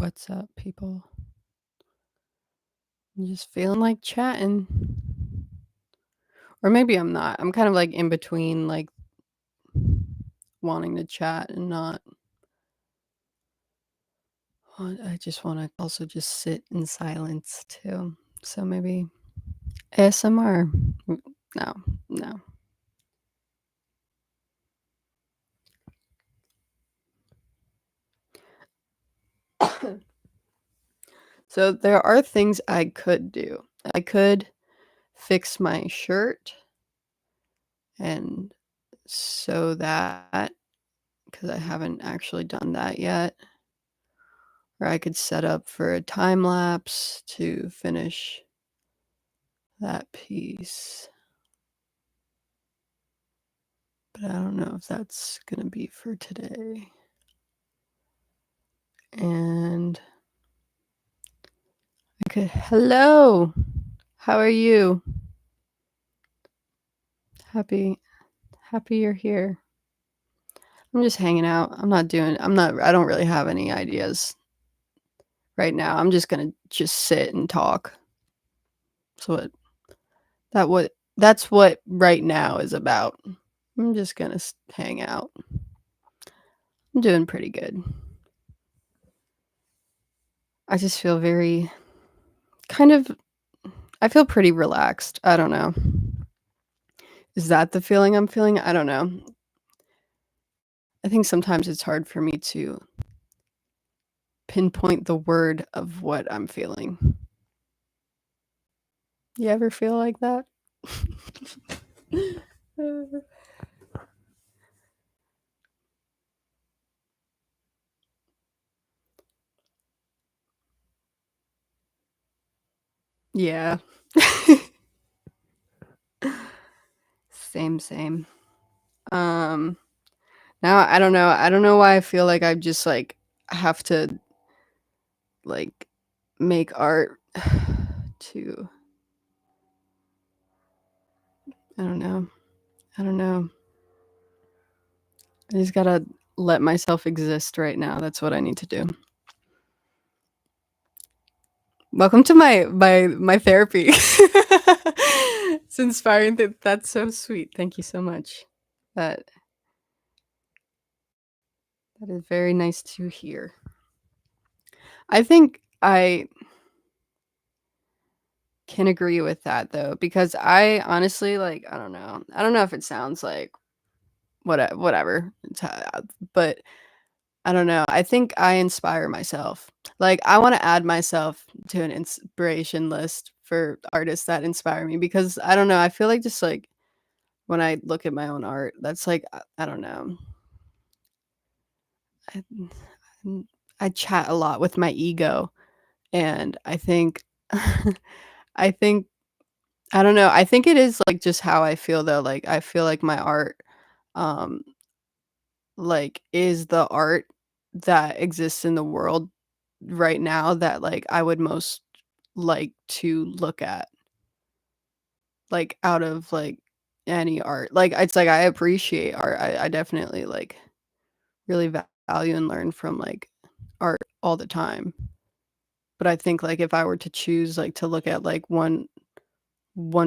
What's up, people? I'm just feeling like chatting. Or maybe I'm not. I'm kind of like in between, like wanting to chat and not. I just want to also just sit in silence too. So maybe ASMR. No, no. So there are things I could do. I could fix my shirt and sew that because I haven't actually done that yet. Or I could set up for a time lapse to finish that piece. But I don't know if that's gonna be for today. And okay, hello. How are you? Happy you're here. I'm just hanging out. I don't really have any ideas right now. I'm just gonna just sit and talk. So that's what right now is about. I'm just gonna hang out. I'm doing pretty good. I just feel very kind of I feel pretty relaxed. I don't know. Is that the feeling I'm feeling? I don't know. I think sometimes it's hard for me to pinpoint the word of what I'm feeling. You ever feel like that? Yeah. Same. Um, Now I don't know. I don't know why I feel like I just like have to like make art to I don't know. I don't know. I just gotta let myself exist right now. That's what I need to do. Welcome to my therapy. It's inspiring. That's so sweet. Thank you so much. That that is very nice to hear. I think I can agree with that though, because I honestly like I don't know. I don't know if it sounds like whatever, but I don't know. I think I inspire myself. Like, I wanna add myself to an inspiration list for artists that inspire me because I don't know, I feel like just, like, when I look at my own art, that's like, I don't know. I I chat a lot with my ego, and I think I think I don't know, I think it is, like, just how I feel, though, like, I feel like my art, um, like, is the art that exists in the world right now that, like, I would most like to look at, like, out of, like, any art. Like, it's like I appreciate art. I definitely, like, really value and learn from, like, art all the time. But I think, like, if I were to choose, like, to look at, like, one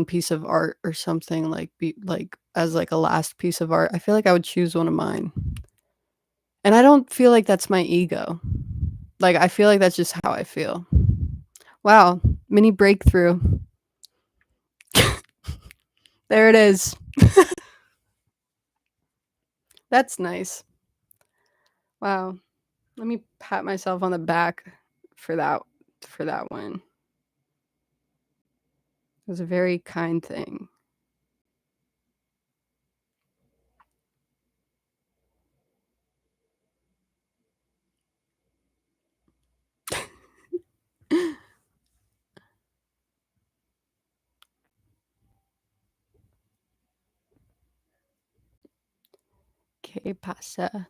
piece of art or something, like, be like, as, like, a last piece of art, I feel like I would choose one of mine. And I don't feel like that's my ego. Like, I feel like that's just how I feel. Wow, mini breakthrough. There it is. That's nice. Wow. Let me pat myself on the back for that one. It was a very kind thing. Que pasa?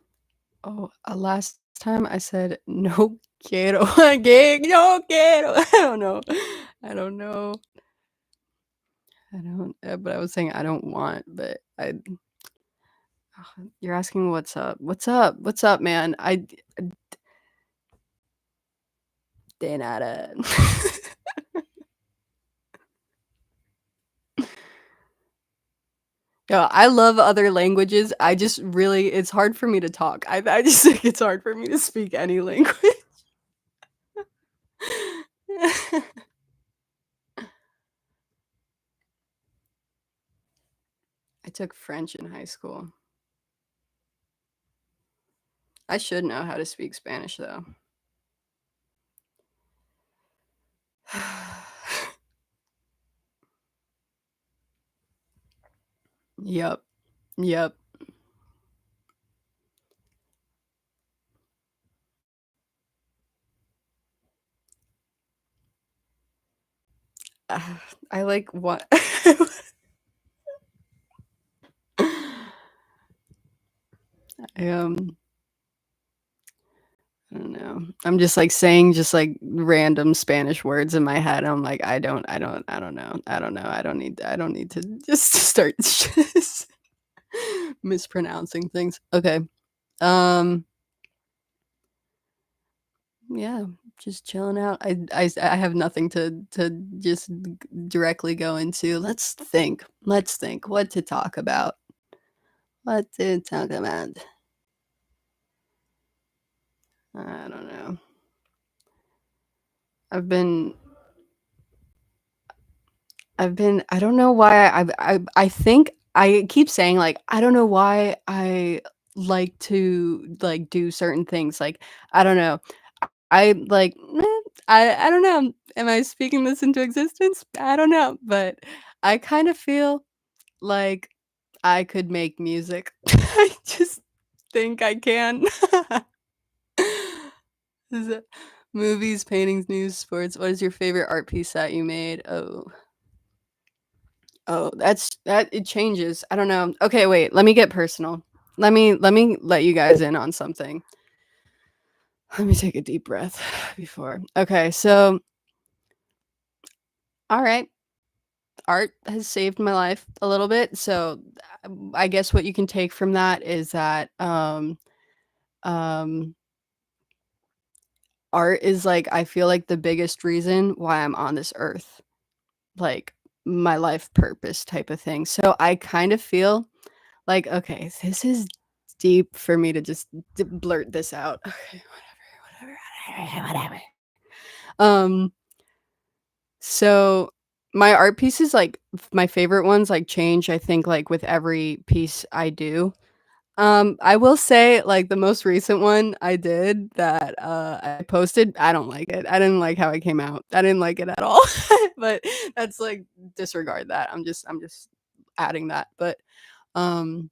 Oh, last time I said no quiero. Que no quiero. I don't know. I don't know. I don't. But I was saying I don't want. But I. You're asking what's up. What's up? What's up, man? De nada. Yeah, I love other languages. I just really it's hard for me to talk. I just think it's hard for me to speak any language. I took French in high school. I should know how to speak Spanish though. Yep. Yep. I like what I, I don't know. I'm just like saying just like random Spanish words in my head. I'm like, I don't know. I don't know. I don't need to just start just mispronouncing things. Okay. Um, yeah, just chilling out. I have nothing to just directly go into. Let's think what to talk about. What to talk about. I don't know. I've been I don't know why I think I keep saying, like, I don't know why I like to, like, do certain things, like, I don't know. I like, I don't know. Am I speaking this into existence? I don't know, but I kind of feel like I could make music. I just think I can. Is it movies, paintings, news, sports? What is your favorite art piece that you made? Oh, that it changes. I don't know. Okay, wait, let me get personal. Let me let you guys in on something. Let me take a deep breath before. Okay, so all right, art has saved my life a little bit. So I guess what you can take from that is that um art is like I feel like the biggest reason why I'm on this earth. Like my life purpose type of thing. So I kind of feel like, okay, this is deep for me to just blurt this out. Okay, whatever. Um, so my art pieces, like my favorite ones, like change. I think like with every piece I do. I will say like the most recent one I did that I posted, I don't like it. I didn't like how it came out. I didn't like it at all. But that's like disregard that. I'm just adding that. But um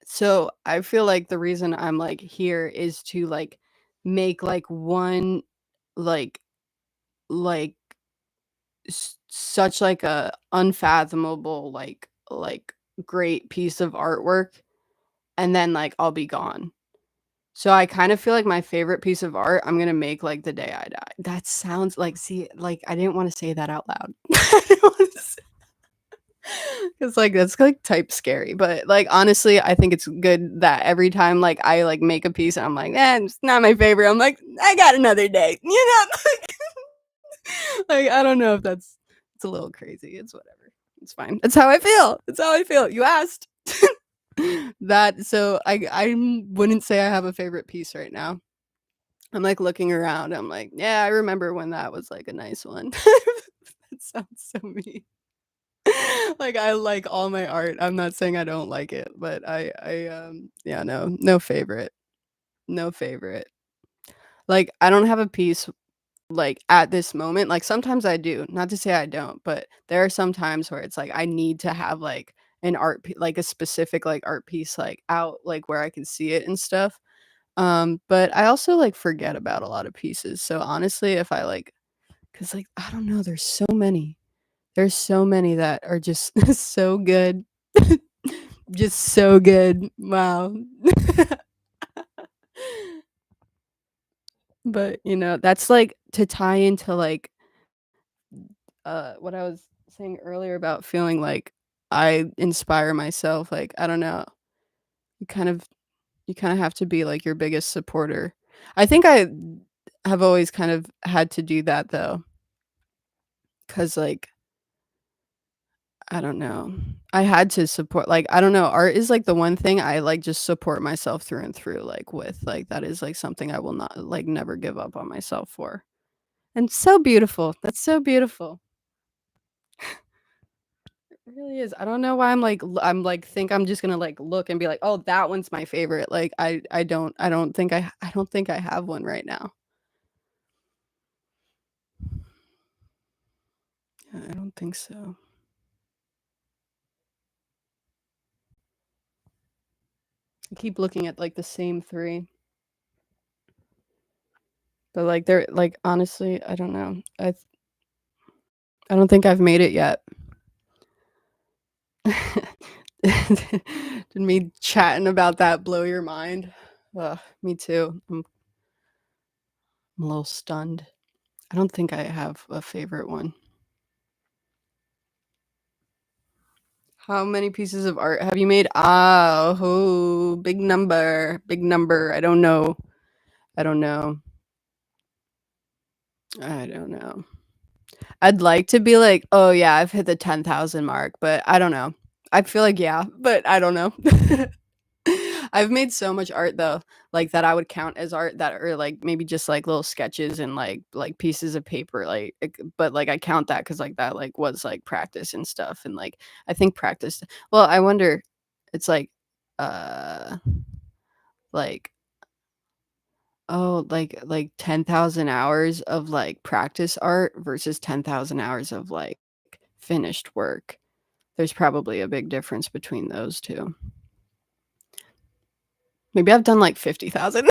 so I feel like the reason I'm like here is to like make like one like like such like a unfathomable like great piece of artwork and then like I'll be gone. So I kind of feel like my favorite piece of art I'm gonna make like the day I die. That sounds like see like I didn't want to say that out loud. I didn't wanna say it's like that's like type scary, but like honestly, I think it's good that every time like I like make a piece and I'm like, it's not my favorite. I'm like, I got another day, like I don't know if that's it's a little crazy. It's whatever. It's fine. That's how I feel. That's how I feel. You asked. That so I wouldn't say I have a favorite piece right now. I'm like looking around. I'm like, yeah, I remember when that was like a nice one. That sounds so mean. Like I like all my art. I'm not saying I don't like it, but yeah, no favorite. No favorite. Like I don't have a piece like at this moment. Like sometimes I do. Not to say I don't, but there are some times where it's like I need to have like an like a specific like art piece like out like where I can see it and stuff. But I also like forget about a lot of pieces. So honestly, if I like cuz like I don't know, there's so many. There's so many that are just so good. Just so good. Wow. But, that's, like, to tie into, like, what I was saying earlier about feeling like I inspire myself, like, I don't know, you kind of you kinda have to be, like, your biggest supporter. I think have always kind of had to do that though, cause like, I don't know. I had to support like, I don't know, art is, like, the one thing I, like, just support myself through and through, like, with, like, that is, like, something I will not, like, never give up on myself for. And so beautiful. That's so beautiful. It really is. I don't know why I'm, like, think I'm just gonna, like, look and be like, "Oh, that one's my favorite." Like, I don't think I have one right now. Yeah, I don't think so. I keep looking at, like, the same 3, but, like, they're like, honestly, I don't know. I don't think I've made it yet. Did me chatting about that blow your mind? Ugh, me too. I'm a little stunned. I don't think I have a favorite one. How many pieces of art have you made? Ah, oh, big number, big number. I don't know. I don't know. I don't know. I'd like to be like, "Oh, yeah, I've hit the 10,000 mark," but I don't know. I feel like, yeah, but I don't know. I've made so much art though, like, that I would count as art that are, like, maybe just, like, little sketches and, like, pieces of paper, but, like, I count that because like, that, like, was, like, practice and stuff, and, like, I think practice well, I wonder it's uh, like, oh, like 10,000 hours of, like, practice art versus 10,000 hours of, like, finished work. There's probably a big difference between those 2. Maybe I've done, like, 50,000.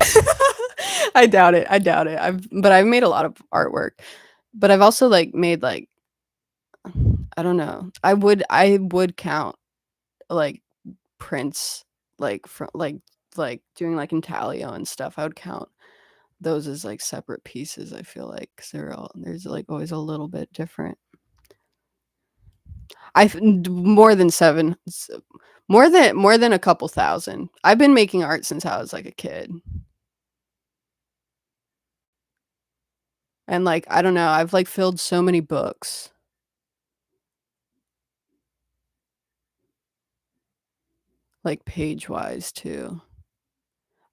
I doubt it, I doubt it. I've made a lot of artwork, but I've also, like, made, like I don't know. I would count, like, prints, like, like, doing, like, intaglio and stuff. I would count those as, like, separate pieces, I feel like, 'cause there's, like, always a little bit different. I've more than 7 more than a couple thousand. I've been making art since I was, like, a kid, and, like, I don't know, I've, like, filled so many books, like, page-wise too.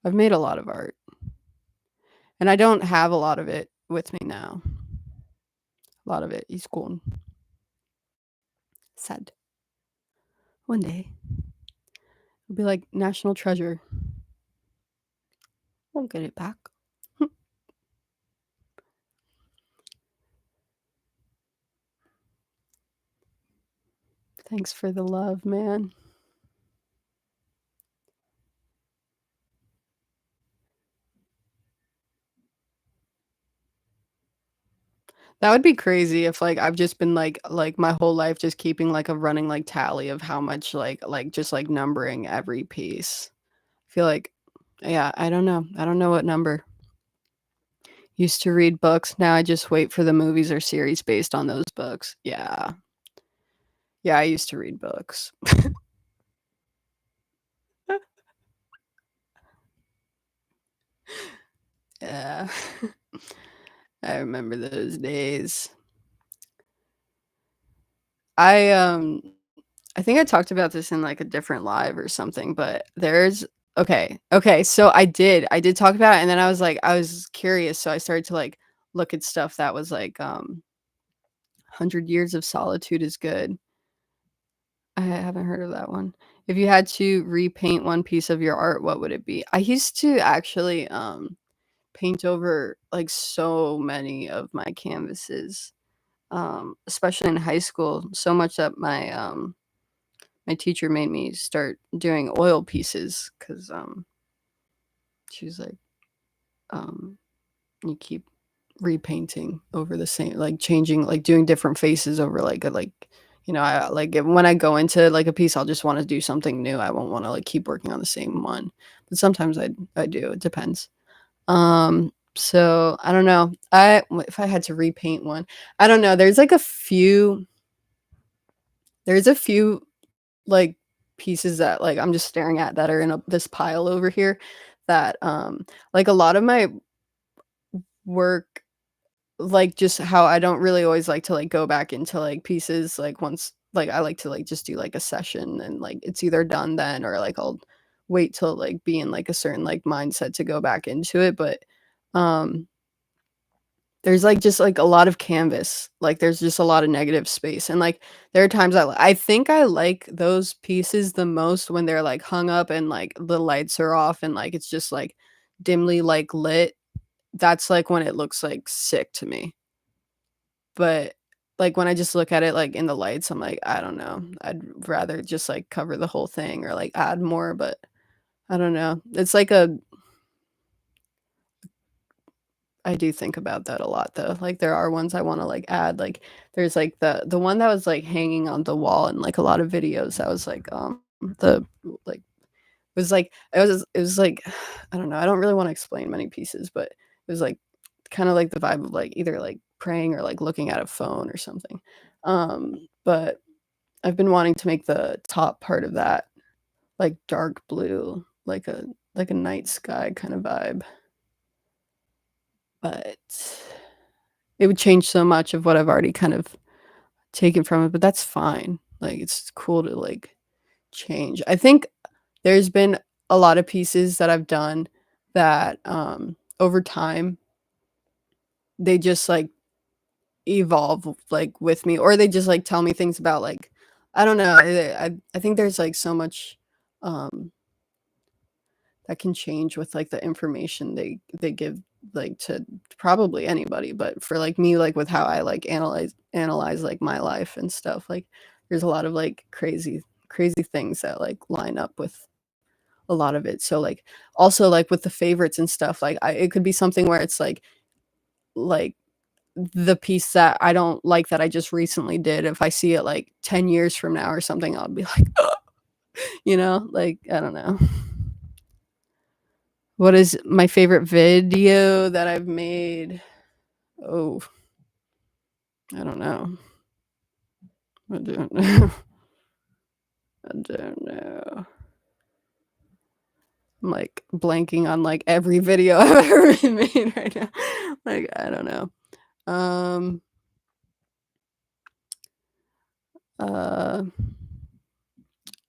I've made a lot of art, and I don't have a lot of it with me now. A lot of it is gone. Sad. One day, it'll be like national treasure. Won't get it back. Thanks for the love, man. That would be crazy if, like, I've just been, like, my whole life just keeping, like, a running, like, tally of how much, just, like, numbering every piece. I feel like yeah, I don't know. I don't know what number. Used to read books, now I just wait for the movies or series based on those books. Yeah. Yeah, I used to read books. Yeah. I remember those days. I, um I think I talked about this in, like, a different live or something, but okay, so I did talk about it, and then I was curious, so I started to, like, look at stuff that was like, 100 Years of Solitude is good. I haven't heard of that one. If you had to repaint one piece of your art, what would it be? I used to actually, paint over, like, so many of my canvases, especially in high school, so much that my teacher made me start doing oil pieces because she was like, um, "You keep repainting over the same like, changing like, doing different faces over, I like, when I go into, like, a piece, I'll just wanna do something new, I won't wanna, like, keep working on the same one, but sometimes I do, it depends. So, I don't know, if I had to repaint one, I don't know, there's a few like, pieces that, like, I'm just staring at that are in this pile over here that, like, a lot of my work like, just how I don't really always like to, like, go back into, like, pieces, like, once like, I like to, like, just do, like, a session and, like, it's either done then or, like, I'll wait till, like, be in, like, a certain, like, mindset to go back into it, but, um, there's, like, just, like, a lot of canvas, like, there's just a lot of negative space, and, like, there are times I think I like those pieces the most when they're, like, hung up and, like, the lights are off and, like, it's just, like, dimly, like, lit. That's, like, when it looks, like, sick to me. But, like, when I just look at it, like, in the lights, I'm like, "I don't know. I'd rather just, like, cover the whole thing or, like, add more," but I don't know. It's like a I do think about that a lot, though. Like, there are ones I wanna, like, add, like, there's, like, the one that was, like, hanging on the wall in, like, a lot of videos that was, like, the like, it was, like I don't know, I don't really wanna explain many pieces, but it was, like, kinda like the vibe of, like, either, like, praying or, like, looking at a phone or something. But I've been wanting to make the top part of that, like, dark blue, like a night sky kinda vibe, but it would change so much of what I've already kind of taken from it, but that's fine. Like, it's cool to, like, change. I think there's been a lot of pieces that I've done that, over time, they just, like, evolve, like, with me, or they just, like, tell me things about, like I don't know, I think there's, like, so much, um, that can change with, like, the information they give, like, to probably anybody, but for, like, me, like, with how I, like, analyze, like, my life and stuff, like, there's a lot of, like, crazy things that, like, line up with a lot of it, so, like also, like, with the favorites and stuff, like, it could be something where it's, like, the piece that I don't like that I just recently did, if I see it, like, 10 years from now or something, I'll be like, you know? Like, I don't know. What is my favorite video that I've made? Oh, I don't know. I don't know. I don't know. I'm, like, blanking on, like, every video I've ever made right now. Like, I don't know. Um, uh,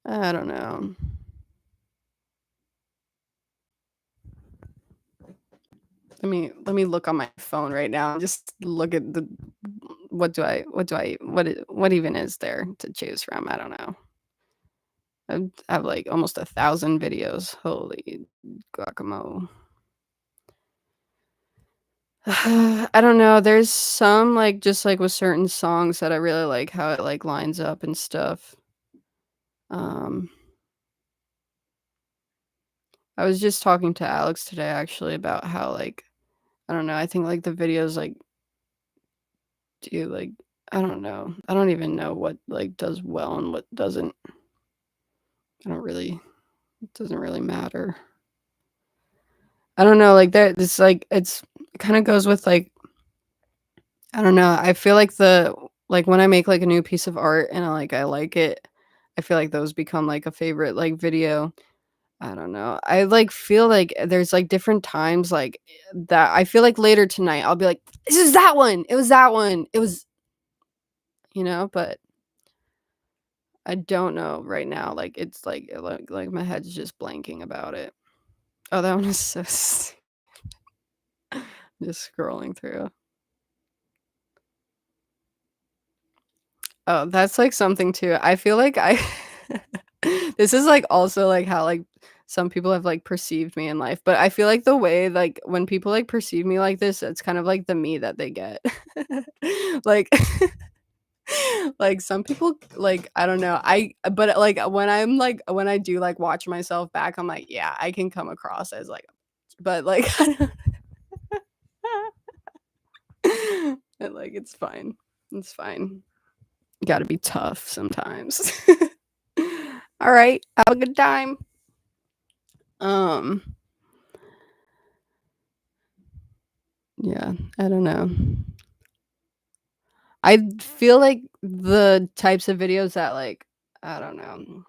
I don't know. Let me look on my phone right now and just look at the what even is there to choose from? I don't know. I have, like, almost 1,000 videos. Holy guacamole. I don't know, there's some, like, just, like, with certain songs that I really like how it, like, lines up and stuff. Um, I was just talking to Alex today actually about how, like, I don't know, I think, like, the videos, like, do, like I don't know. I don't even know what, like, does well and what doesn't. I don't really it doesn't really matter. I don't know, like, it's, like it kinda goes with, like I don't know, I feel like when I make, like, a new piece of art and I like it, I feel like those become, like, a favorite, like, video. I don't know. I, like, feel like there's, like, different times, like, that I feel like later tonight, I'll be like, "This is that one! It was that one! It was" but I don't know right now, like, it's, like, my head's just blanking about it. Oh, that one is so just scrolling through. Oh, that's, like, something too. I feel like I this is, like, also, like, how, like, some people have, like, perceived me in life, but I feel like the way, like, when people, like, perceive me like this, it's kind of like the me that they get. Like like, some people, like, I don't know, like, when I do, like, watch myself back, I'm like, "Yeah, I can come across as, like" but, like, and, like, it's fine. It's fine. You gotta be tough sometimes. Alright, have a good time. Um, yeah, I don't know. I feel like the types of videos that, like I don't know.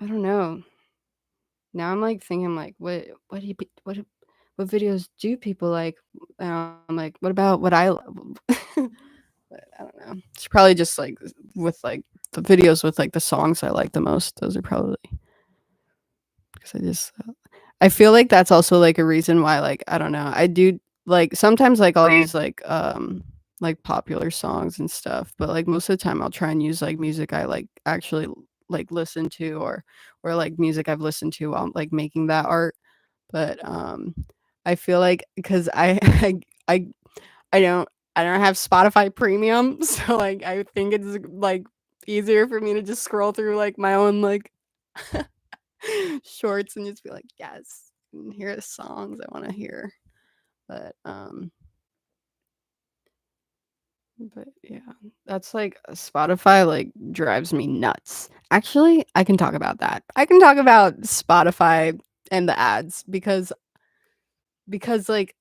I don't know. Now I'm, like, thinking, like, what do you be what videos do people like? I'm like, what about what I love? But I don't know. It's probably just like with like the videos with like the songs I like the most. Those are probably because I feel like that's also like a reason why like I don't know. I do like sometimes like I'll use like popular songs and stuff, but like most of the time I'll try and use like music I like actually like listen to or like music I've listened to while like making that art. But I feel like because I I don't I don't have Spotify Premium, so like I think it's like easier for me to just scroll through like my own like shorts and just be like, yes, and hear the songs I want to hear. But but yeah, that's like Spotify like drives me nuts. Actually, I can talk about that. I can talk about Spotify and the ads because like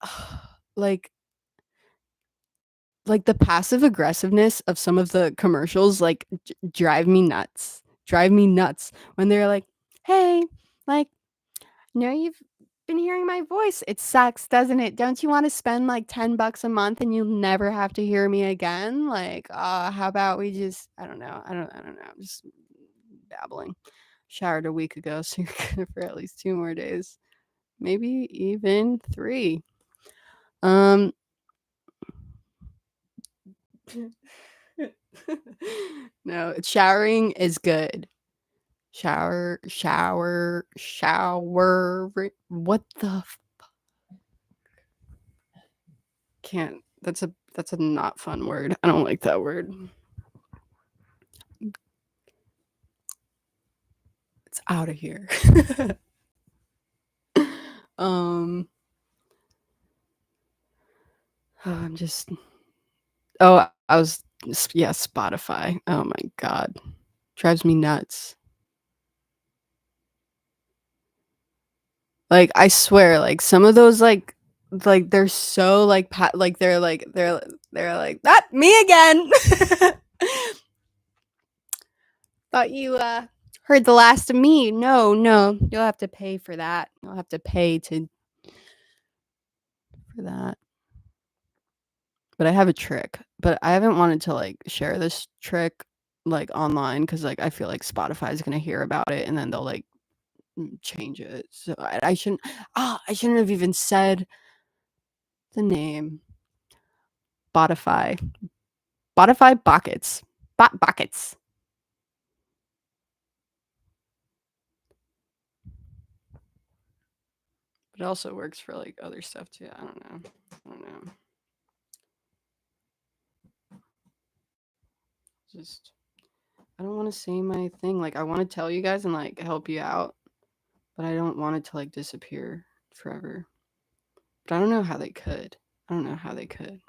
like the passive aggressiveness of some of the commercials like drive me nuts. Drive me nuts when they're like, "Hey, like know you've been hearing my voice. It sucks, doesn't it? Don't you want to spend like 10 bucks a month and you'll never have to hear me again? Like, how about we just I don't know. I don't know. I'm just babbling. Showered a week ago, so you're good for at least 2 more days. Maybe even 3. Um No, showering is good. Shower. What the can't. That's a not fun word. I don't like that word. It's out of here. um, I'm just. Oh, I was. Yeah, Spotify. Oh my god, drives me nuts. Like I swear, like some of those like they're so like like they're like that me again. Thought you heard the last of me. No, no, you'll have to pay for that. You'll have to pay to for that. But I have a trick, but I haven't wanted to like share this trick like online because like I feel like Spotify is gonna hear about it and then they'll like change it. So I shouldn't. I shouldn't have even said the name. Spotify. Spotify buckets. Buckets. But it also works for like other stuff too. I don't know. I don't know. Just I don't want to say my thing. Like I want to tell you guys and like help you out, but I don't want it to like disappear forever. But I don't know how they could. I don't know how they could.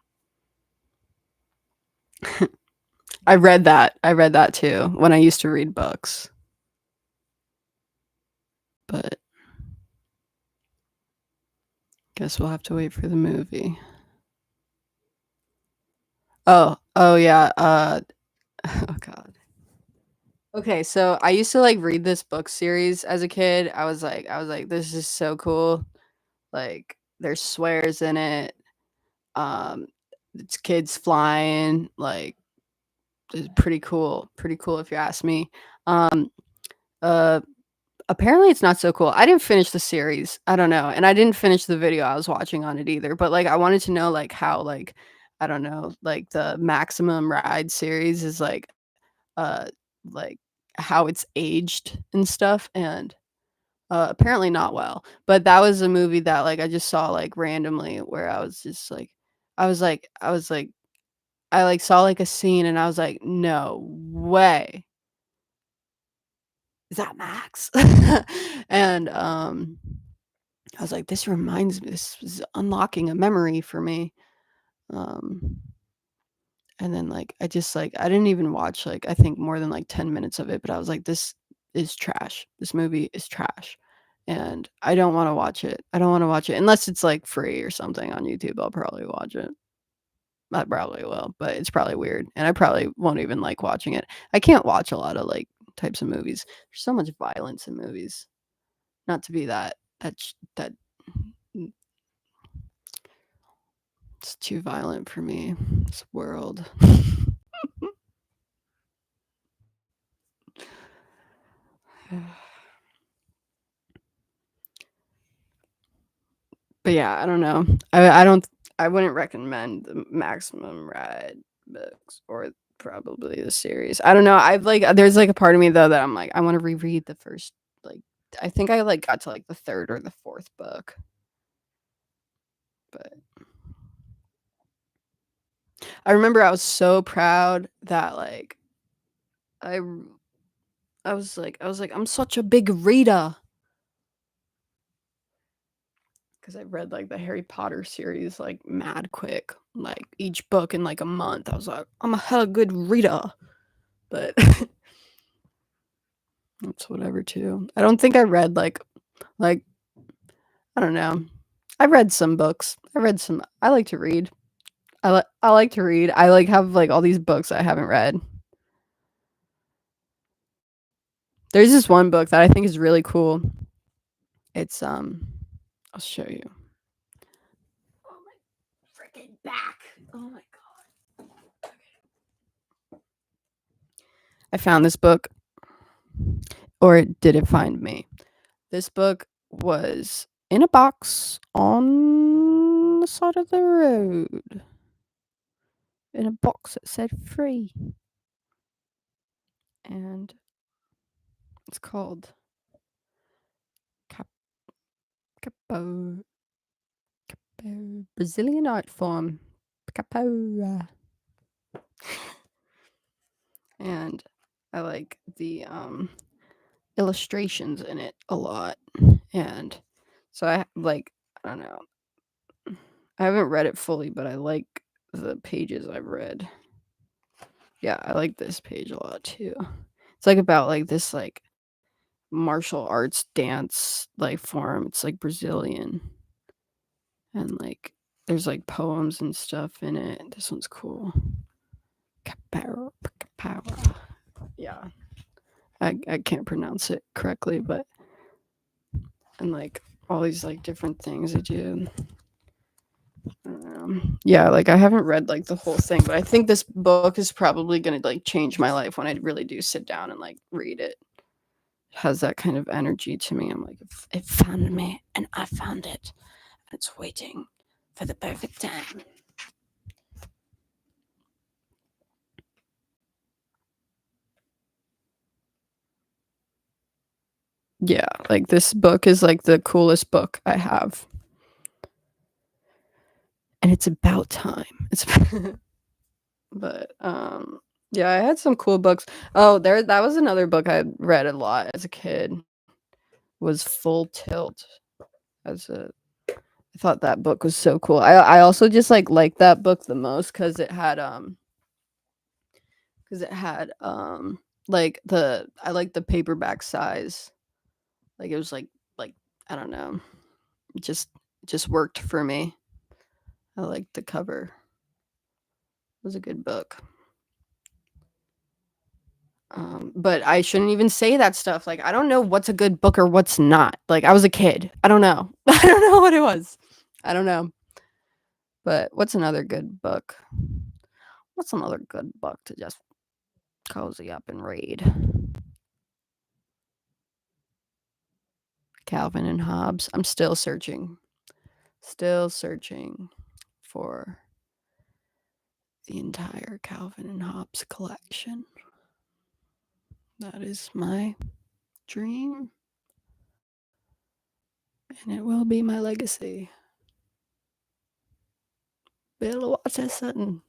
I read that. I read that too when I used to read books. But guess we'll have to wait for the movie. Oh yeah. Oh god. Okay, so I used to like read this book series as a kid. I was like, this is so cool. Like there's swears in it. Um it's kids flying, like it's pretty cool. Pretty cool if you ask me. Um uh apparently it's not so cool. I didn't finish the series. I don't know. And I didn't finish the video I was watching on it either. But like I wanted to know like how like I don't know, like the Maximum Ride series is uh like how it's aged and stuff and apparently not well. But that was a movie that like I just saw like randomly where I was just like I was like I like saw like a scene and I was like, "No way. Is that Max?" And I was like, "This reminds me. This is unlocking a memory for me." Um, and then like I just like I didn't even watch like I think more than like 10 minutes of it, but I was like, "This is trash. This movie is trash." And I don't want to watch it. I don't want to watch it unless it's like free or something on YouTube. I'll probably watch it. I probably will, but it's probably weird, and I probably won't even like watching it. I can't watch a lot of like types of movies. There's so much violence in movies. Not to be that It's too violent for me, this world. But yeah, I don't know. I wouldn't recommend the Maximum Ride books or probably the series. I don't know. I've like there's like a part of me though that I'm like I want to reread the first like I think I like got to like the third or the fourth book. But I remember I was so proud that like I I was like I'm such a big reader because I read like the Harry Potter series like mad quick, like each book in like a month. I was like I'm a hella good reader, but that's whatever too. I don't think I read like I don't know. I read some books. I read some. I like to read. I like to read. I like have like all these books I haven't read. There's this one book that I think is really cool. It's I'll show you. Oh my freaking back. Oh my god. I found this book or did it find me? This book was in a box on the side of the road. In a box that said free. And it's called Cap- Capo Brazilian art form. Capoeira. And I like the illustrations in it a lot. And so I like I don't know. I haven't read it fully, but I like the pages I've read. Yeah, I like this page a lot too. It's like about like this like martial arts dance like form. It's like Brazilian. And like there's like poems and stuff in it. This one's cool. Capoeira. Capoeira. Yeah. I can't pronounce it correctly, but and like all these like different things I do. Yeah, like I haven't read like the whole thing, but I think this book is probably gonna like change my life when I really do sit down and like read it. It has that kind of energy to me. I'm like, it found me and I found it. And it's waiting for the perfect time. Yeah, like this book is like the coolest book I have. And it's about time. It's but yeah, I had some cool books. Oh, there that was another book I read a lot as a kid. Was Full Tilt. As a I thought that book was so cool. I also just like liked that book the most cuz it had like the I like the paperback size. Like it was like I don't know. Just just worked for me. I liked the cover. It was a good book. But I shouldn't even say that stuff. Like, I don't know what's a good book or what's not. Like, I was a kid. I don't know. I don't know what it was. I don't know. But what's another good book? What's another good book to just cozy up and read? Calvin and Hobbes. I'm still searching for the entire Calvin and Hobbes collection. That is my dream, and it will be my legacy. Bill Watson Sutton.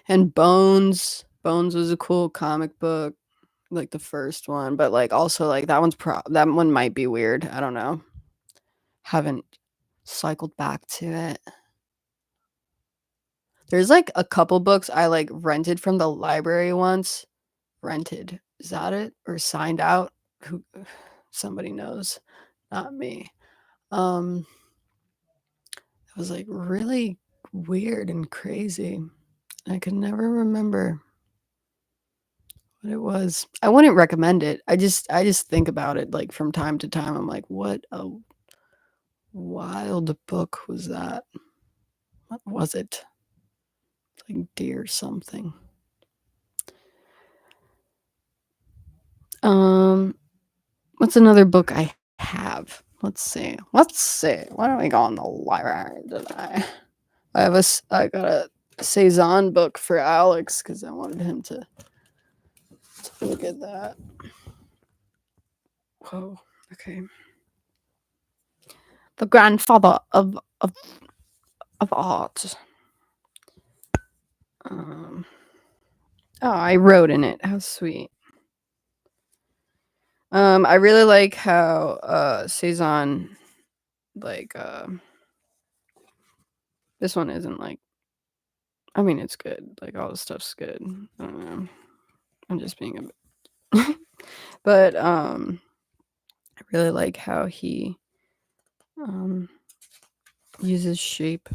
And Bones was a cool comic book, like the first one, but like also like that one might be weird. I don't know. Haven't cycled back to it. There's like a couple books I like rented from the library once. Rented. Is that it? Or signed out? Who somebody knows. Not me. Um it was like really weird and crazy. I could never remember what it was. I wouldn't recommend it. I just think about it like from time to time. I'm like, what a wild book was that? What was it? Like dear something. Um, what's another book I have? Let's see. Let's see. Why don't we go in the library today? I got a Cezanne book for Alex because I wanted him to look at that. Whoa. Okay. The grandfather of art. Um. Oh, I wrote in it. How sweet. I really like how Cezanne like this one isn't like I mean it's good. Like all the stuff's good. I don't know. I'm just being a bit but I really like how he um uses shape.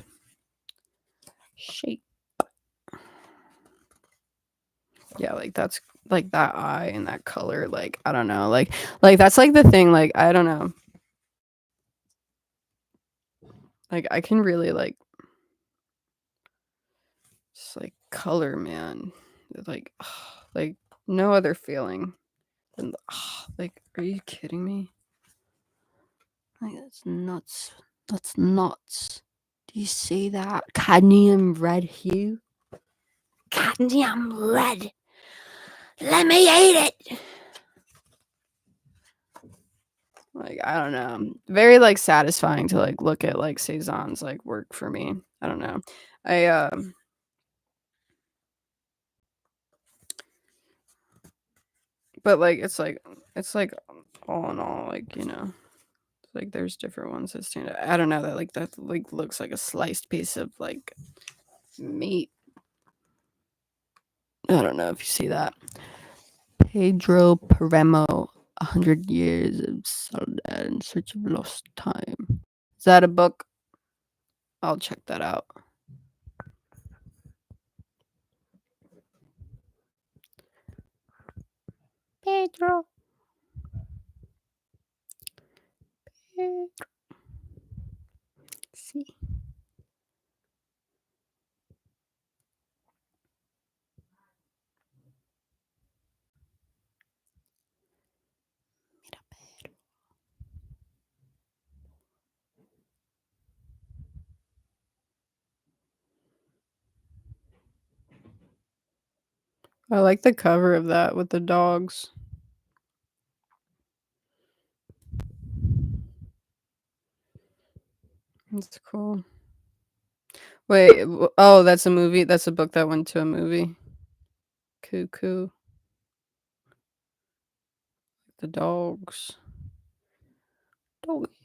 Yeah, like that's like that eye and that color, like I don't know, like that's like the thing, like I don't know. Like I can really just like color, man. Like like no other feeling than like are you kidding me? Like that's nuts. That's nuts. Do you see that? Cadmium red hue? Cadmium red. Let me eat it. Like I don't know. Very like satisfying to like look at like Cezanne's like work for me. I don't know. I but like it's like all in all like, you know, like there's different ones that stand out. I don't know that like looks like a sliced piece of like meat. I don't know if you see that. Pedro Paremo, 100 Years of Soledad in Search of Lost Time. Is that a book? I'll check that out. Pedro. Pedro. See. I like the cover of that with the dogs. That's cool. Wait, oh, that's a movie. That's a book that went to a movie. Cuckoo. The dogs. Doggies.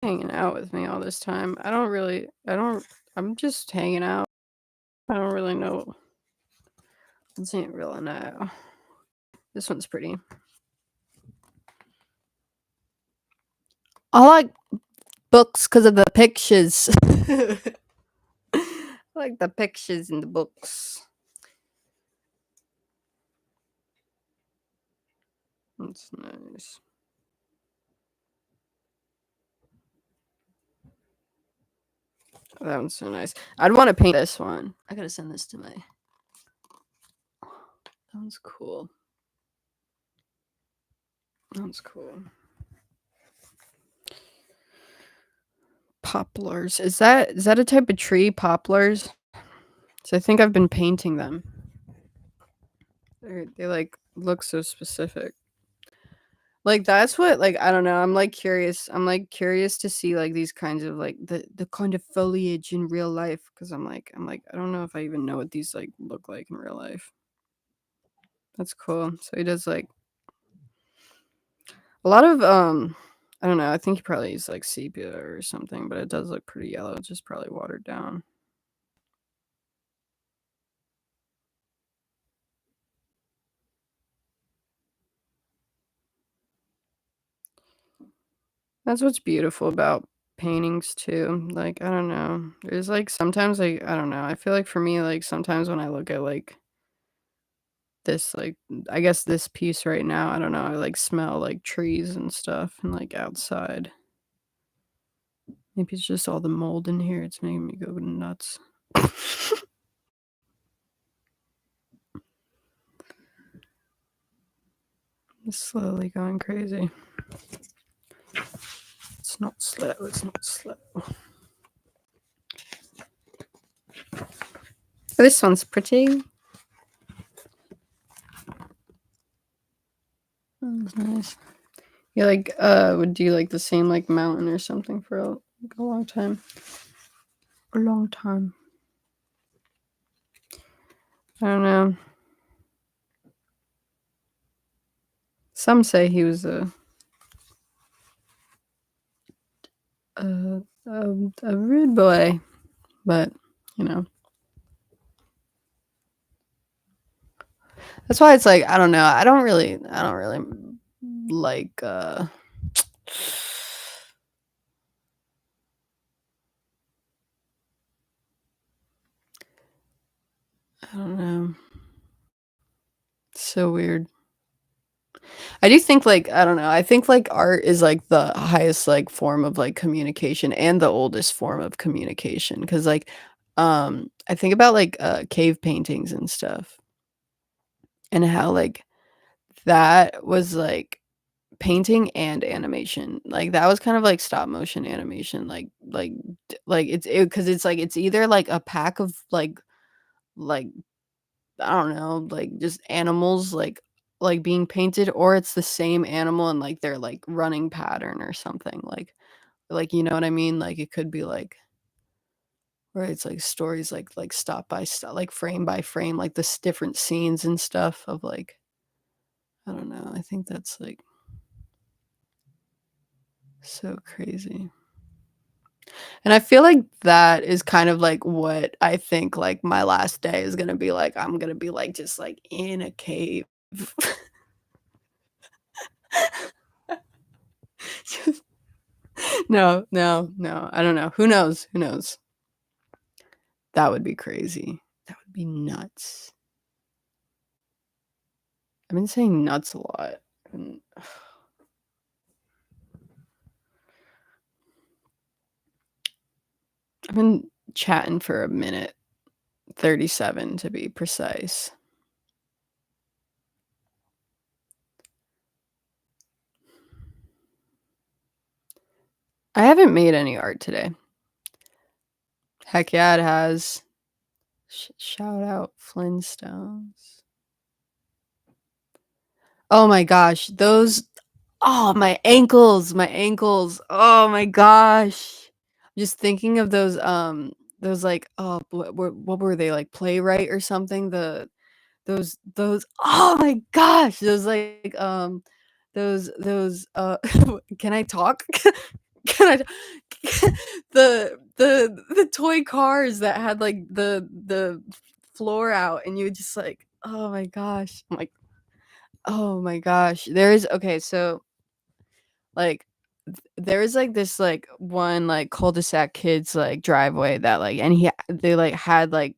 Hanging out with me all this time. I'm just hanging out. I don't really know. Doesn't really know. This one's pretty. I like books because of the pictures. I like the pictures in the books. That's nice. Oh, that one's so nice. I'd want to paint this one. I gotta send this to my. That one's cool. That one's cool. Poplars. Is that a type of tree? Poplars. So I think I've been painting them. They like look so specific. Like that's what like I don't know. I'm like curious. I'm like curious to see like these kinds of like the kind of foliage in real life because I'm like I don't know if I even know what these like look like in real life. That's cool. So he does like a lot of I don't know. I think he probably uses like sepia or something, but it does look pretty yellow. It's just probably watered down. That's what's beautiful about paintings too. Like, I don't know. There's, like, sometimes, like, I don't know. I feel like for me, like, sometimes when I look at, like, this, like, I guess this piece right now, I don't know, I, like, smell, like, trees and stuff and, like, outside. Maybe it's just all the mold in here, it's making me go nuts. It's slowly going crazy. It's not slow, it's not slow. This one's pretty. Oh, that's nice. You like, would do you like the same, like, mountain or something for like, a long time? A long time. I don't know. Some say he was a a rude boy, but, you know. That's why it's like, I don't know, I don't really like, I don't know. So weird. I do think, like, I don't know, I think, like, art is, like, the highest, like, form of, like, communication and the oldest form of communication. Because like, I think about, like, cave paintings and stuff, and how, like, that was, like, painting and animation. Like, that was kind of like stop motion animation, like, because it's, like, it's either, like, a pack of, like, I don't know, like, just animals, like, being painted, or it's the same animal and, like, their, like, running pattern or something, you know what I mean? Like, it could be, like where it's, like, stories, like, stop by stop, like, frame by frame, like, this different scenes and stuff of, like I don't know, I think that's, like, so crazy. And I feel like that is kind of, like, what I think, like, my last day is gonna be like. I'm gonna be, like, just, like, in a cave. Just no, no, no, I don't know. Who knows? Who knows? That would be crazy. That would be nuts. I've been saying nuts a lot, and I've been chatting for a minute, 37 to be precise. I haven't made any art today. Heck yeah, it has. Shout out Flintstones. Oh my gosh, those oh, my ankles. Oh my gosh. Just thinking of those, like, oh, what were they, like, Playwright or something? Those oh my gosh, those can I talk? Can I the toy cars that had, like, the floor out, and you would just, like oh my gosh. I'm like, oh my gosh. There is okay, so, like, there is, like, this, like, one, like, cul-de-sac kids, like, driveway that, like and they, like, had, like,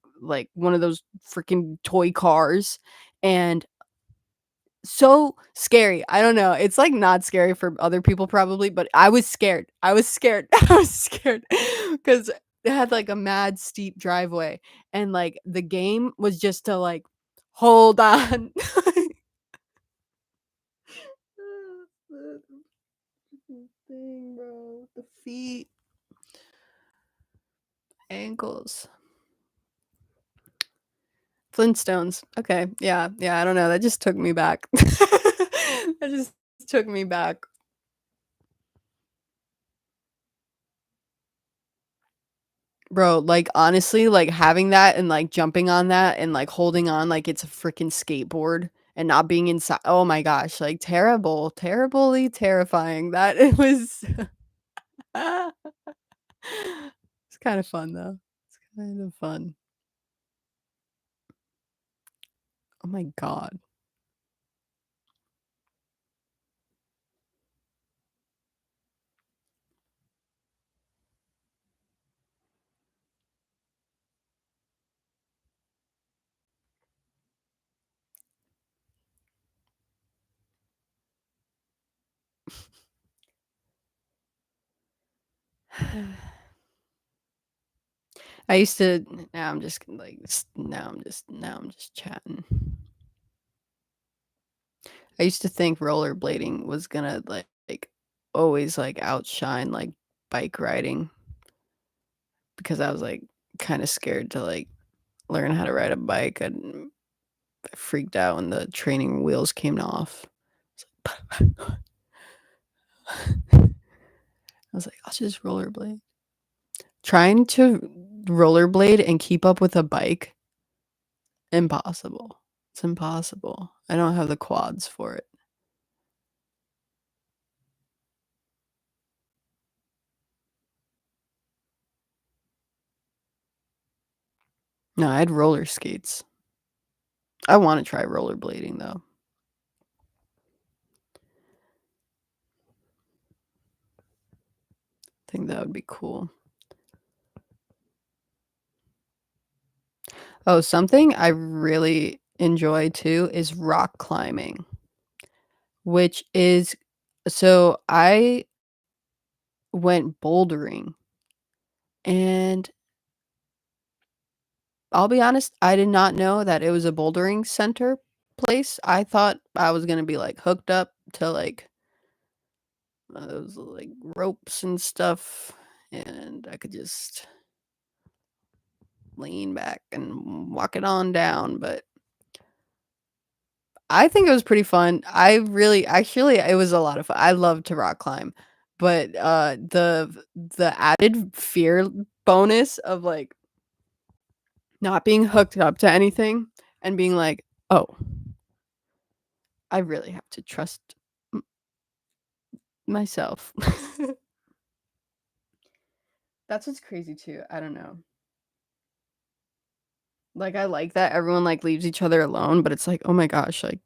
one of those freaking toy cars, and so scary. I don't know. It's, like, not scary for other people probably, but I was scared. I was scared. I was scared because it had, like, a mad steep driveway, and, like, the game was just to, like, hold on. The thing, bro. The feet, ankles. Flintstones. Okay. Yeah. Yeah. I don't know. That just took me back. That just took me back. Bro, like, honestly, like, having that and, like, jumping on that and, like, holding on like it's a freaking skateboard and not being inside oh my gosh, like, terrible, terribly terrifying. That it was It's kinda fun, though. It's kind of fun. Oh my god. I used to now I'm just like now I'm just chatting. I used to think rollerblading was gonna like always like outshine like bike riding because I was like kind of scared to like learn how to ride a bike. I freaked out when the training wheels came off. I was like, I'll just rollerblade. Trying to rollerblade and keep up with a bike, impossible. It's impossible. I don't have the quads for it. No, I had roller skates. I want to try rollerblading though. I think that would be cool. Oh, something I really enjoy too is rock climbing, which is so I went bouldering and I'll be honest, I did not know that it was a bouldering center place. I thought I was gonna be like hooked up to like those like ropes and stuff, and I could just lean back and walk it on down. But I think it was pretty fun. I really actually it was a lot of fun. I love to rock climb. But the added fear bonus of like not being hooked up to anything and being like, "Oh, I really have to trust m- myself." That's what's crazy too. I don't know. Like I like that everyone like leaves each other alone, but it's like, "Oh my gosh, like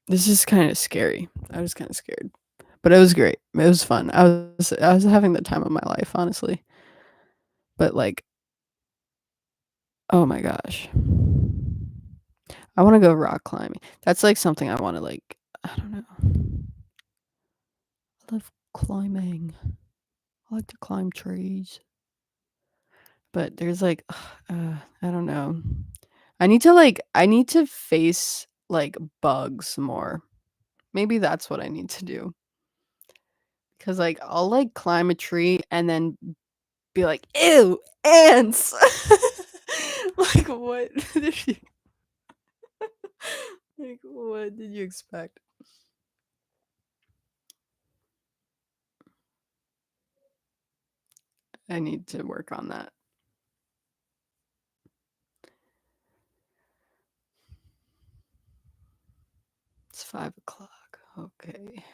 this is kind of scary." I was kind of scared. But it was great. It was fun. I was having the time of my life, honestly. But like, oh my gosh. I want to go rock climbing. That's like something I want to like I don't know. I love climbing. I like to climb trees. But there's like I don't know. I need to face like bugs more. Maybe that's what I need to do. Cuz like I'll like climb a tree and then be like, "Ew, ants." Like what did you like what did you expect? I need to work on that. It's 5 o'clock. Okay.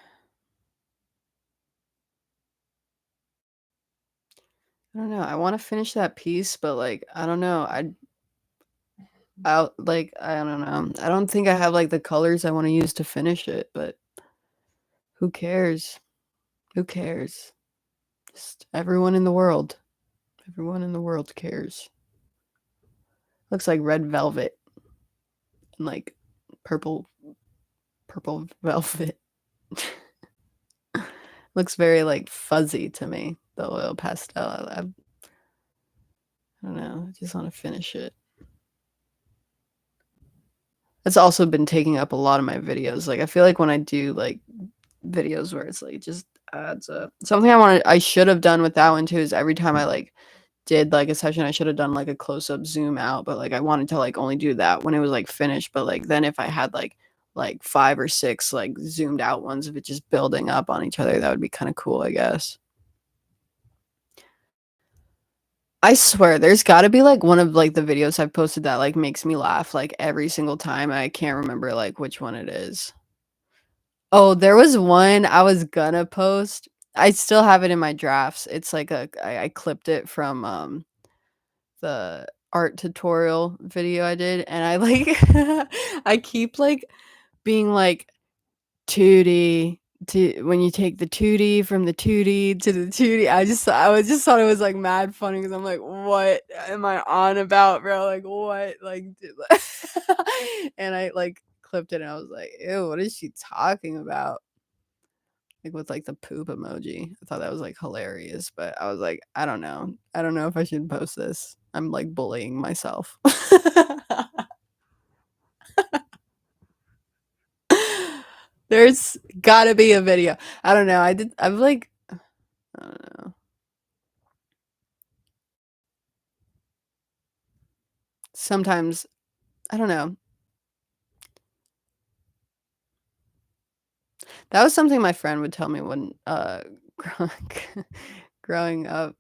I don't know. I want to finish that piece, but like I don't know. I don't know. I don't think I have like the colors I want to use to finish it, but who cares? Who cares? Just everyone in the world. Everyone in the world cares. Looks like red velvet and like purple purple velvet. Looks very like fuzzy to me. The oil pastel. I don't know. I just want to finish it. It's also been taking up a lot of my videos. Like I feel like when I do like videos where it's like just adds up. Something I should have done with that one too is every time I like did like a session, I should have done like a close up zoom out, but like I wanted to like only do that when it was like finished. But like then if I had like 5 or 6 like zoomed out ones of it just building up on each other, that would be kind of cool, I guess. I swear there's got to be like one of like the videos I've posted that like makes me laugh like every single time. I can't remember like which one it is. Oh, there was one I was gonna post. I still have it in my drafts. It's like I clipped it from the art tutorial video I did and I like I keep like being like 2D to when you take the 2D from the 2D to the 2D. I was just thought it was like mad funny because I'm like, what am I on about, bro? Like what? Like and I like clipped it and I was like, ew, what is she talking about? like, with, like, the poop emoji. I thought that was, like, hilarious, but I was like, "I don't know. I don't know if I should post this." I'm, like, bullying myself. There's gotta be a video. I don't know, I'm, like I don't know. Sometimes I don't know. That was something my friend would tell me when, growing growing up,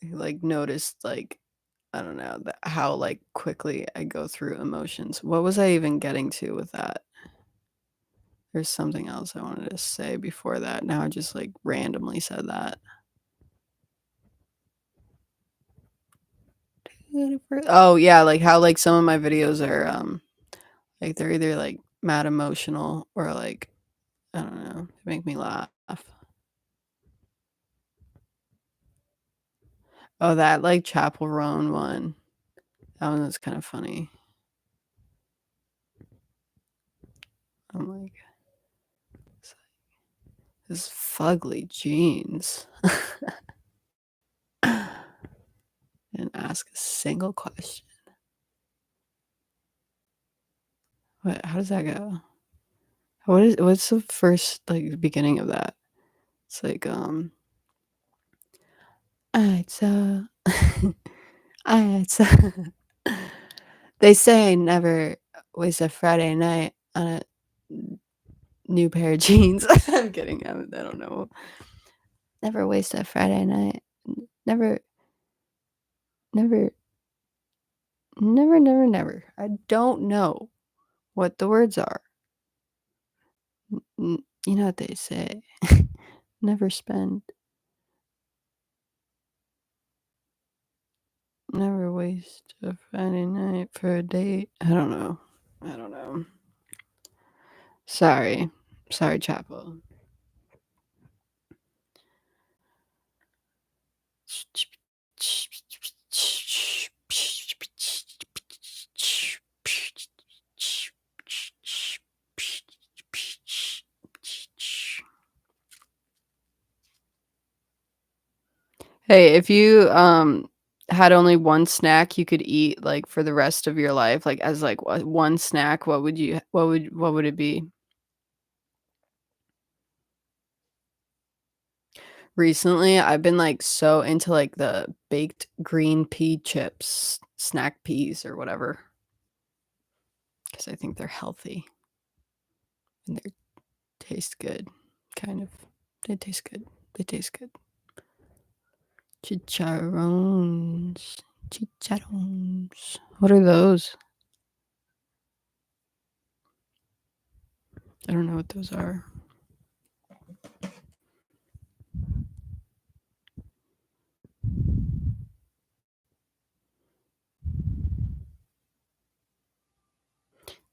he, like, noticed, like, I don't know, that how, like, quickly I go through emotions. What was I even getting to with that? There's something else I wanted to say before that, now I just, like, randomly said that. Oh, yeah, like, how, like, some of my videos are, like, they're either, like, mad emotional or, like, I don't know, they make me laugh. Oh, that, like, Chapel Roan one, that one was kinda funny. I'm like, "His fugly jeans." Didn't ask a single question. What how does that go? What's the first, like, beginning of that? It's like, "It's, it's" they say never waste a Friday night on a new pair of jeans. I'm kidding, I don't know. Never waste a Friday night. Never never never, never, never. I don't know what the words are. You know what they say. Never spend never waste a Friday night for a date. I don't know. I don't know. Sorry. Sorry, Chapel. Hey, if you, had only one snack you could eat, like, for the rest of your life, like, as, like, one snack, what would it be? Recently, I've been, like, so into, like, the baked green pea chips, snack peas or whatever, because I think they're healthy and they taste good, kind of. They taste good. They taste good. Chicharrones. Chicharrones. What are those? I don't know what those are.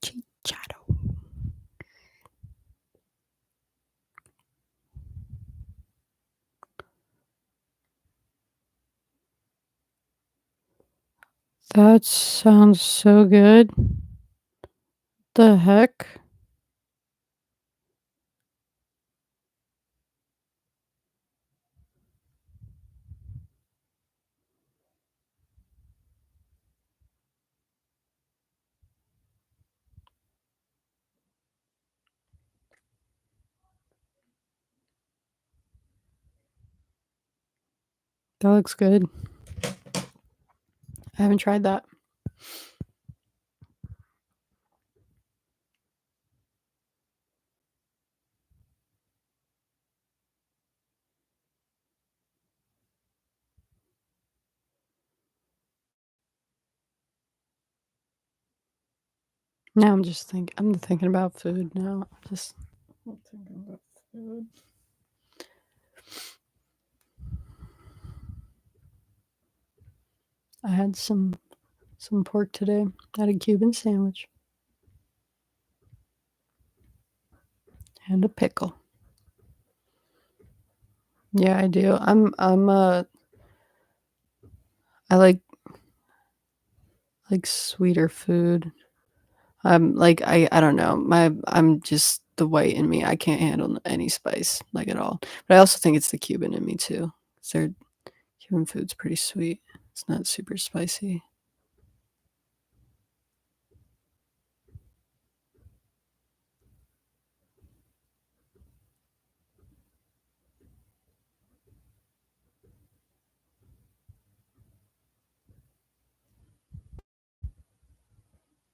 Chicharro. That sounds so good. The heck? That looks good. I haven't tried that. Now I'm thinking about food now. I'm thinking about food. I had some pork today. I had a Cuban sandwich and a pickle. Yeah, I do. I like sweeter food. Like, I don't know, I'm just the white in me, I can't handle any spice, like, at all. But I also think it's the Cuban in me too, 'cause their Cuban food's pretty sweet. It's not super spicy.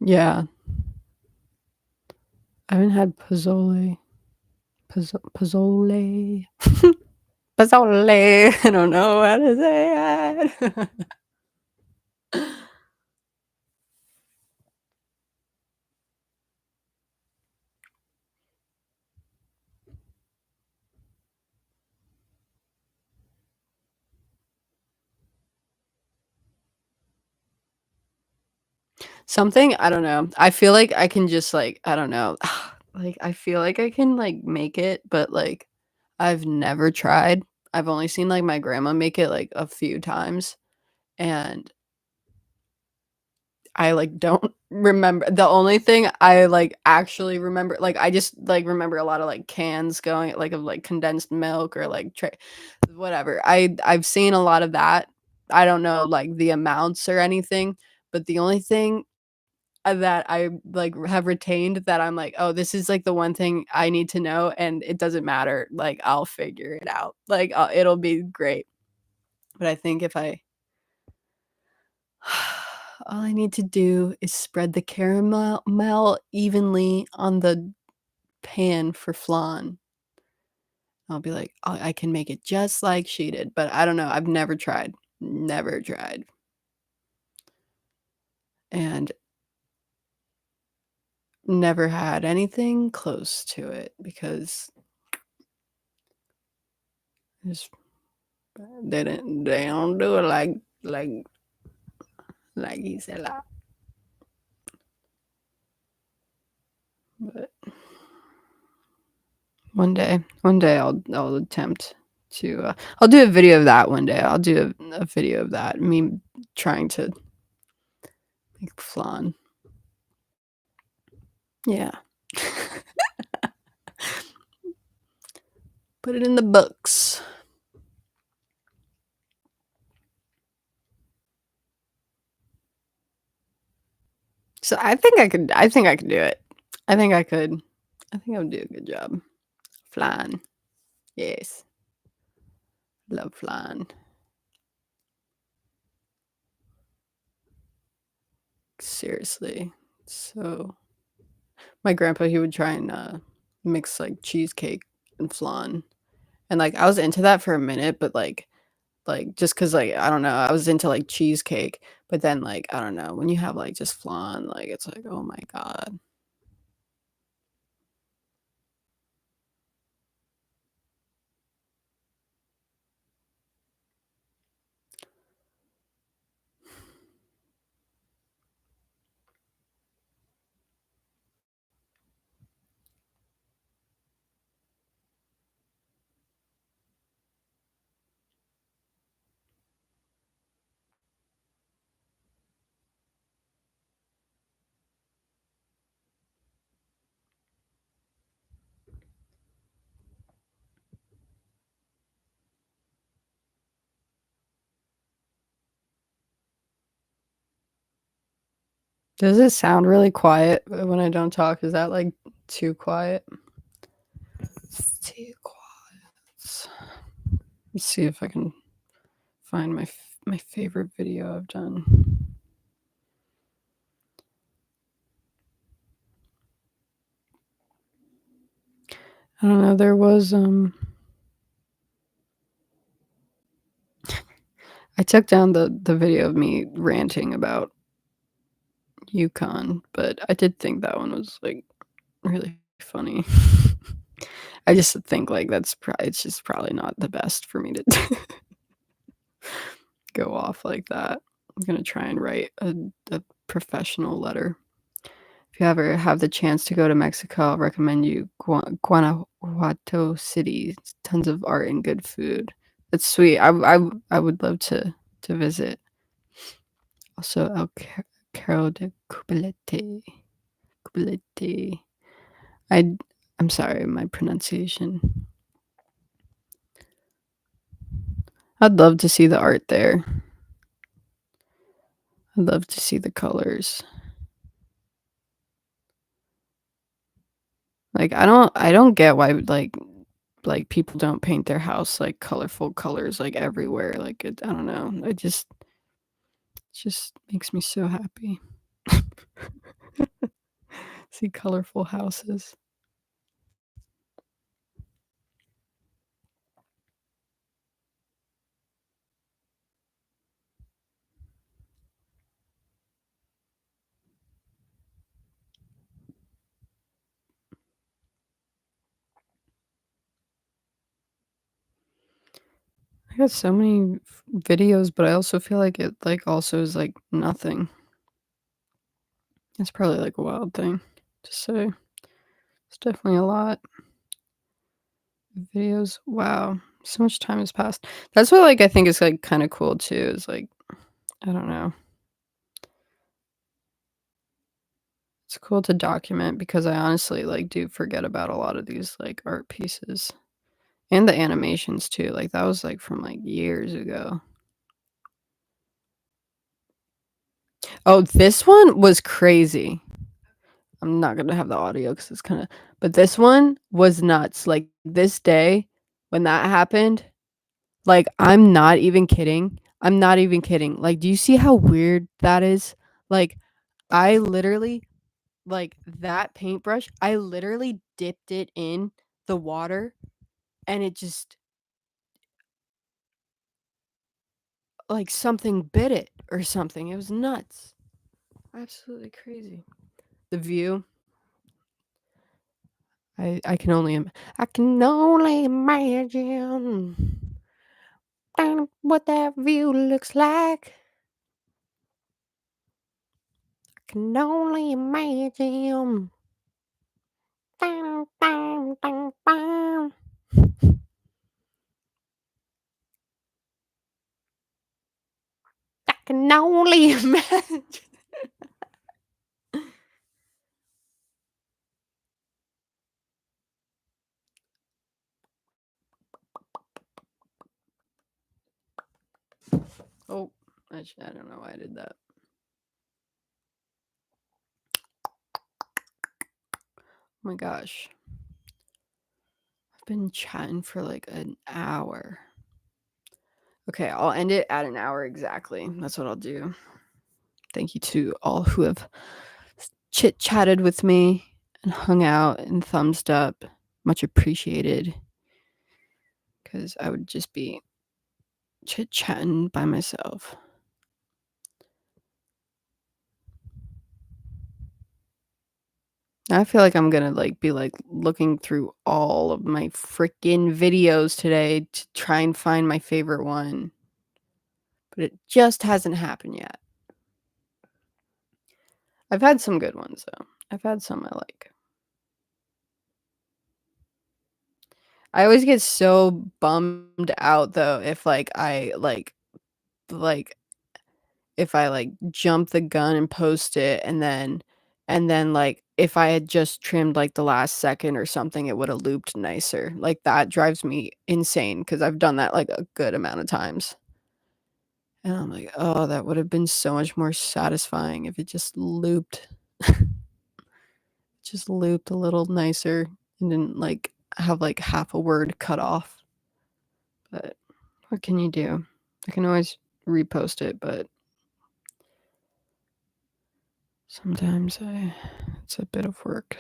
Yeah, I haven't had pozole. Pozole. Pozole. I don't know how to say it. Something I don't know. I feel like I can just, like, I don't know, like, I feel like I can, like, make it, but, like, I've never tried. I've only seen, like, my grandma make it, like, a few times, and I, like, don't remember the only thing I, like, actually remember like, I just, like, remember a lot of, like, cans going like, of, like, condensed milk or, like, whatever. I've seen a lot of that. I don't know, like, the amounts or anything, but the only thing that I, like, have retained that I'm like, "Oh, this is, like, the one thing I need to know, and it doesn't matter, like, I'll figure it out." Like, it'll be great. But I think if I all I need to do is spread the caramel evenly on the pan for flan. I'll be like, "Oh, I can make it just like she did," but I don't know, I've never tried. Never tried. And never had anything close to it because it's they don't do it like Gisela. But one day I'll attempt to, I'll do a video of that one day. I'll do a video of that, me trying to make flan. Yeah. Put it in the books. So I think I could do it. I think I could. I think I would do a good job. Flan. Yes. Love flan. Seriously. So my grandpa, he would try and, mix, like, cheesecake and flan, and, like, I was into that for a minute, but, just cause like, I don't know, I was into, like, cheesecake, but then, like, I don't know, when you have, like, just flan, like, it's like, "Oh my god." Does it sound really quiet when I don't talk? Is that, like, too quiet? It's too quiet. Let's see if I can find my favorite video I've done. I don't know, there was, I took down the video of me ranting about Yukon, but I did think that one was, like, really funny. I just think, like, it's just probably not the best for me to go off like that. I'm gonna try and write a professional letter. If you ever have the chance to go to Mexico, I'll recommend you Guanajuato City. It's tons of art and good food. It's sweet. I would love to visit. Also, El Cerro de Cubilete. Ability. I I'm sorry, my pronunciation. I'd love to see the art there. I'd love to see the colors. Like, I don't get why, like, people don't paint their house, like, colorful colors, like, everywhere, like, I don't know, it just makes me so happy. See colorful houses. I got so many videos, but I also feel like it, like, also is, like, nothing. It's probably, like, a wild thing to say. It's definitely a lot. Videos, wow, so much time has passed. That's what, like, I think is, like, kinda cool too, is, like, I don't know. It's cool to document because I honestly, like, do forget about a lot of these, like, art pieces and the animations too, like, that was, like, from, like, years ago. Oh, this one was crazy. I'm not gonna have the audio because it's kinda, but this one was nuts, like, this day when that happened, like, I'm not even kidding, like, do you see how weird that is? Like, I literally like, that paintbrush, I literally dipped it in the water, and it just like, something bit it or something, it was nuts. Absolutely crazy. The view, I can only imagine what that view looks like. I can only imagine. I can only imagine. Oh, I don't know why I did that. Oh my gosh. I've been chatting for like an hour. Okay, I'll end it at an hour exactly. That's what I'll do. Thank you to all who have chit chatted with me and hung out and thumbs up. Much appreciated. Because I would just be chit chatting by myself. I feel like I'm gonna like be like looking through all of my freaking videos today to try and find my favorite one. But it just hasn't happened yet. I've had some good ones though. I've had some I like. I always get so bummed out though if like if I like jump the gun and post it and then like if I had just trimmed like the last second or something it would have looped nicer. Like that drives me insane cuz I've done that like a good amount of times. And I'm like, "Oh, that would have been so much more satisfying if it just looped a little nicer and didn't like have like half a word cut off." But what can you do? I can always repost it, but sometimes it's a bit of work.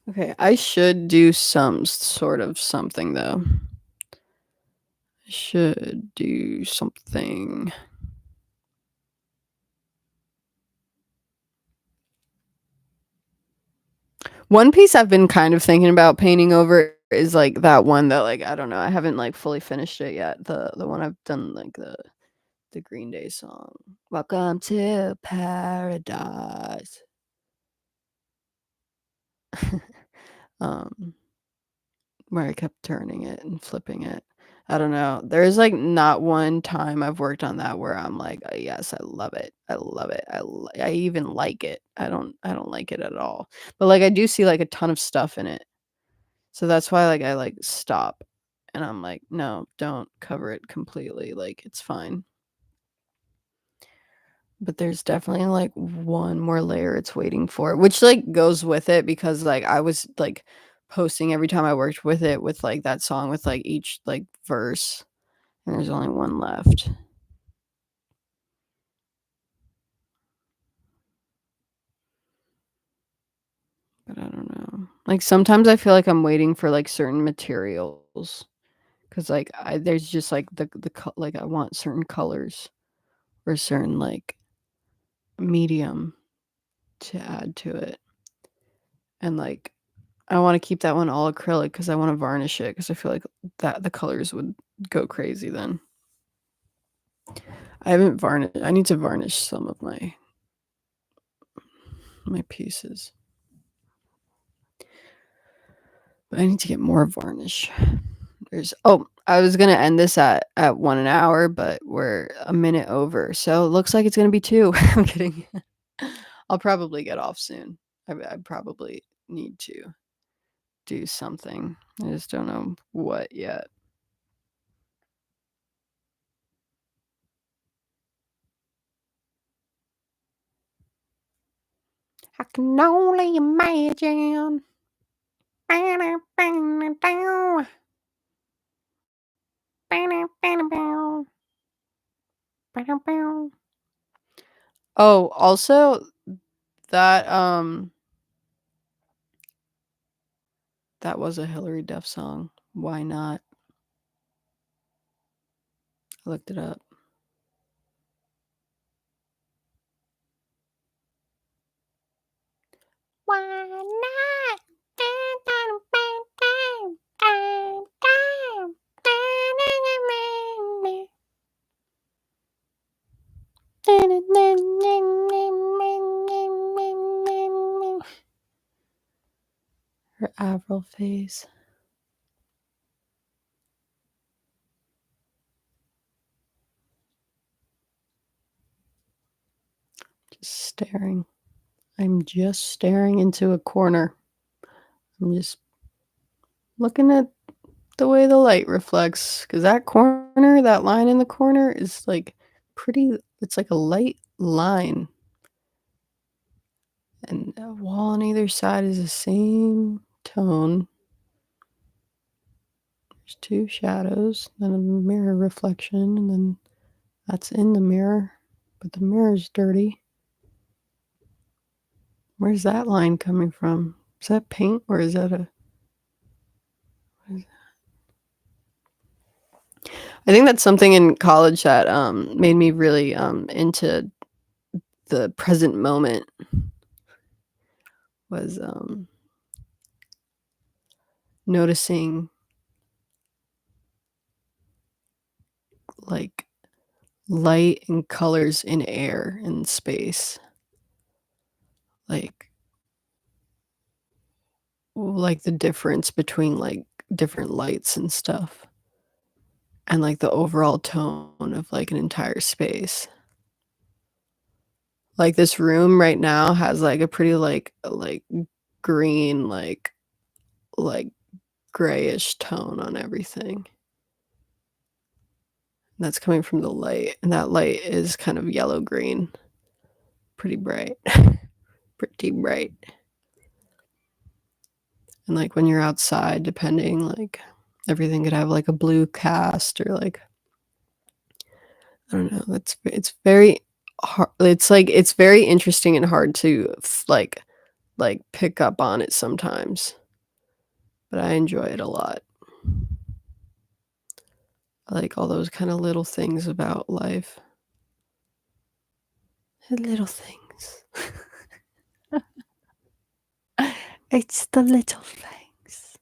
Okay, I should do some sort of something though. I should do something. One piece I've been kind of thinking about painting over is like that one that like I don't know, I haven't like fully finished it yet. The one I've done like the Green Day song. Welcome to paradise. um where I kept turning it and flipping it. I don't know. There's, like, not one time I've worked on that where I'm like, yes, I love it. I love it. I even like it. I don't like it at all. But, like, I do see, like, a ton of stuff in it. So that's why, like, I, like, stop, and I'm like, "No, don't cover it completely, like, it's fine." But there's definitely, like, one more layer it's waiting for, which, like, goes with it because, like, I was, like, posting every time I worked with it with, like, that song with, like, each, like, verse, and there's only one left. But I don't know. Like, sometimes I feel like I'm waiting for, like, certain materials, cause like, there's just, like, like, I want certain colors or certain, like, medium to add to it, and, like, I wanna keep that one all acrylic because I wanna varnish it because I feel like that the colors would go crazy then. I need to varnish some of my pieces, but I need to get more varnish. I was gonna end this at 1 an hour, but we're a minute over, so it looks like it's gonna be 2. I'm kidding. I'll probably get off soon. I probably need to do something. I just don't know what yet. I can only imagine. Oh, also that that was a Hillary Duff song. Why not? I looked it up. Why not? Her Avril face. Just staring. I'm just staring into a corner. I'm just looking at the way the light reflects, because that corner, that line in the corner is, like, pretty it's like a light line, and the wall on either side is the same tone. There's 2 shadows, then a mirror reflection, and then that's in the mirror, but the mirror's dirty. Where's that line coming from? Is that paint or is that a what is I think that's something in college that, made me really, into the present moment was, noticing, like, light and colors in air and space. Like like, the difference between, like, different lights and stuff, and, like, the overall tone of, like, an entire space. Like, this room right now has, like, a pretty, like, green, like, grayish tone on everything. And that's coming from the light, and that light is kind of yellow-green. Pretty bright. Pretty bright. And, like, when you're outside, depending, like, everything could have, like, a blue cast or, like I don't know, it's very hard it's very interesting and hard to pick up on it sometimes, but I enjoy it a lot. I like all those kinda little things about life. The little things. It's the little things.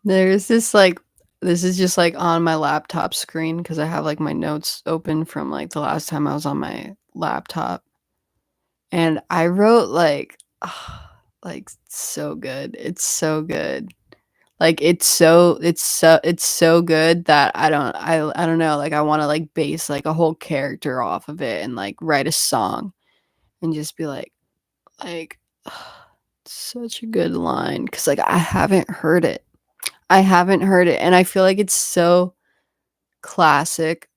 There's this is just, like, on my laptop screen because I have, like, my notes open from, like, the last time I was on my laptop, and I wrote, like, so good. It's so good. Like, it's so good that I don't know, like, I wanna, like, base, like, a whole character off of it and, like, write a song and just be like, such a good line because like, I haven't heard it. I haven't heard it, and I feel like it's so classic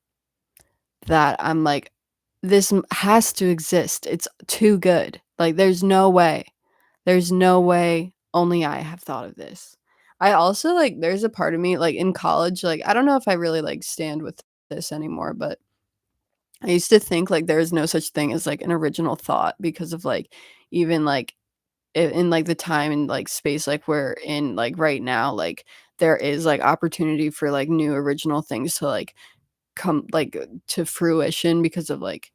that I'm like, "This has to exist. It's too good." Like, there's no way. There's no way only I have thought of this. I also, like there's a part of me, like, in college, like, I don't know if I really, like, stand with this anymore, but I used to think, like, there is no such thing as, like, an original thought because of, like, even, like, in, like, the time and, like, space, like, we're in, like, right now, like, there is, like, opportunity for, like, new original things to, like, come to fruition because of, like,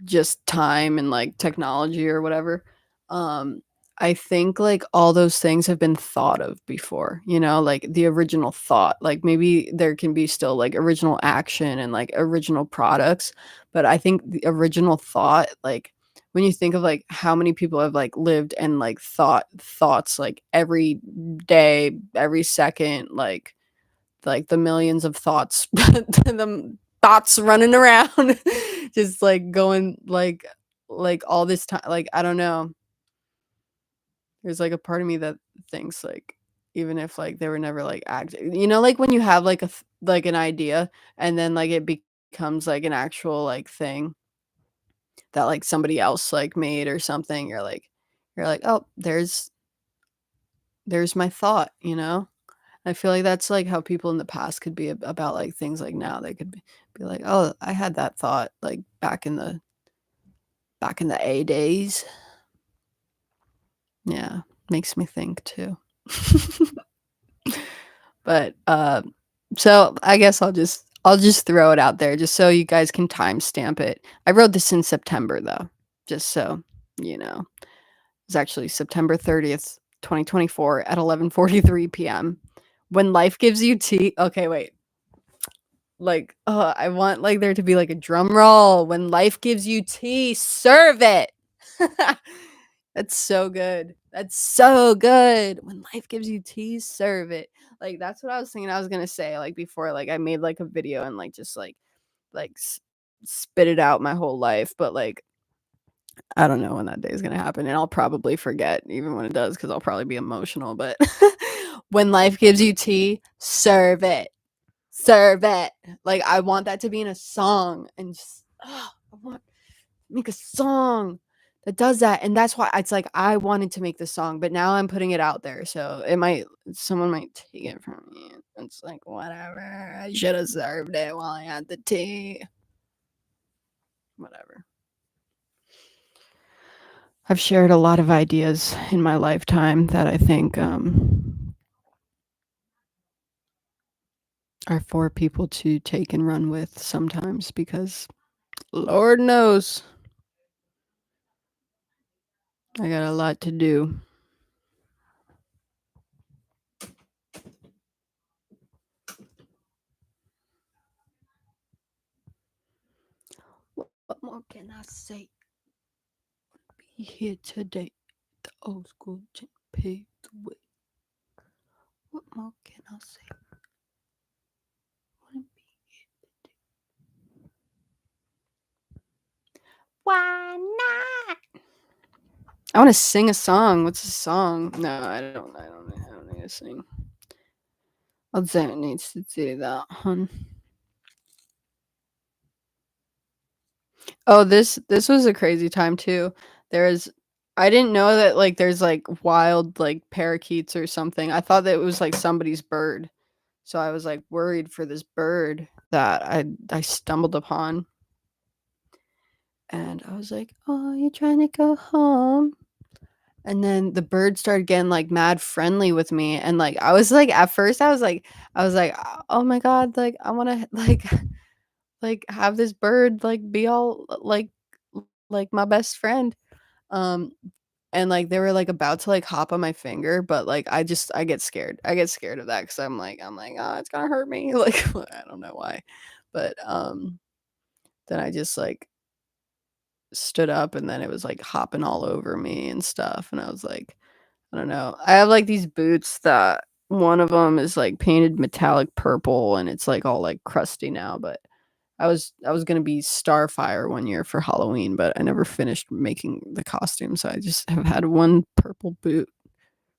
just time and, like, technology or whatever. Um, I think, like, all those things have been thought of before, you know, like, the original thought, like, maybe there can be still, like, original action and, like, original products, but I think the original thought, like, when you think of, like, how many people have, like, lived and, like, thought thoughts, like, every day, every second, like, the millions of thoughts, the thoughts running around, just, like, going, like, all this time like, I don't know. There's, like, a part of me that thinks, like, even if, like, they were never, like, you know, like, when you have, like, like, an idea, and then, like, it becomes, like, an actual, like, thing that, like, somebody else, like, made or something, you're like, "Oh, there's my thought," you know? I feel like that's, like, how people in the past could be about, like, things like now. They could be like, "Oh, I had that thought, like, back in the A days." Yeah, makes me think too. But, so I guess I'll just throw it out there just so you guys can timestamp it. I wrote this in September, though, just so you know. It's actually September 30th, 2024 at 11:43 PM. When life gives you tea okay, wait. Like, I want, like, there to be, like, a drum roll. When life gives you tea, serve it. That's so good. That's so good. When life gives you tea, serve it. Like, that's what I was thinking I was gonna say, like, before, like, I made, like, a video and, like, just, like, spit it out my whole life, but, like, I don't know when that day is gonna happen, and I'll probably forget even when it does because 'cause I'll probably be emotional, but when life gives you tea, serve it. Serve it. Like, I want that to be in a song and just I want make a song that does that, and that's why it's like I wanted to make the song, but now I'm putting it out there, so it might someone might take it from me. It's like, "Whatever, I shoulda served it while I had the tea." Whatever. I've shared a lot of ideas in my lifetime that I think, are for people to take and run with sometimes because Lord knows I got a lot to do. What more can I say? Be here today. The old school gym paved the way. What more can I say? Wanna be here today. Why not? I want to sing a song. What's a song? No, I don't need to sing. I don't need to do that, hun. Oh, this was a crazy time too. There's I didn't know that like there's like wild like parakeets or something. I thought that it was like somebody's bird. So I was like worried for this bird that I stumbled upon and I was like, "Oh, you're trying to go home?" And then the bird started getting like mad friendly with me and like I was like at first I was like, "Oh my god, like I want to like have this bird like be all like my best friend." Um and, like, they were, like, about to, like, hop on my finger, but, like, I get scared. I get scared of that because 'cause I'm like, "Oh, it's gonna hurt me." Like, I don't know why. But, then I just, like, stood up, and then it was, like, hopping all over me and stuff, and I was like, I don't know. I have, like, these boots that one of them is, like, painted metallic purple, and it's, like, all, like, crusty now, but I was gonna be Starfire one year for Halloween, but I never finished making the costume, so I just have had one purple boot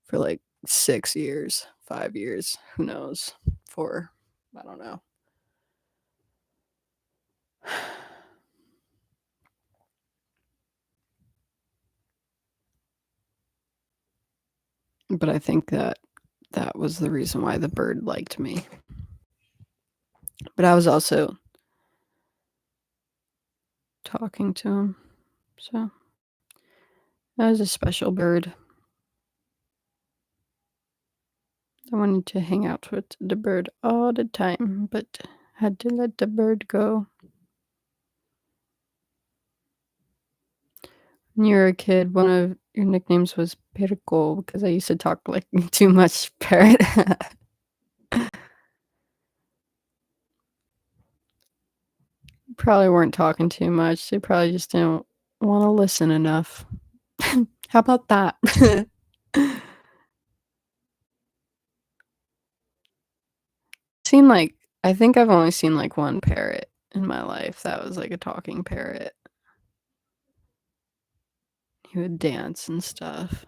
for, like, 6 years, 5 years, who knows? 4, I don't know. But I think that that was the reason why the bird liked me. But I was also talking to him, so that was a special bird. I wanted to hang out with the bird all the time, but had to let the bird go. When you were a kid, one of your nicknames was Perico because I used to talk like too much parrot. Probably weren't talking too much. They probably just didn't want to listen enough. How about that? Seen like I think I've only seen like one parrot in my life that was like a talking parrot. He would dance and stuff.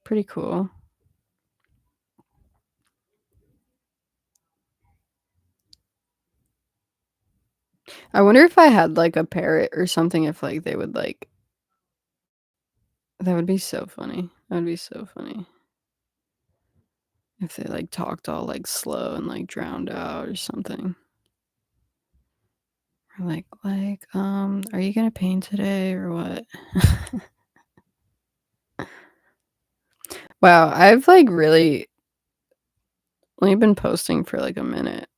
Pretty cool. I wonder if I had like a parrot or something if like they would like that would be so funny. That would be so funny. If they like talked all like slow and like drowned out or something. Or are you gonna paint today or what? Wow, I've like really only been posting for like a minute.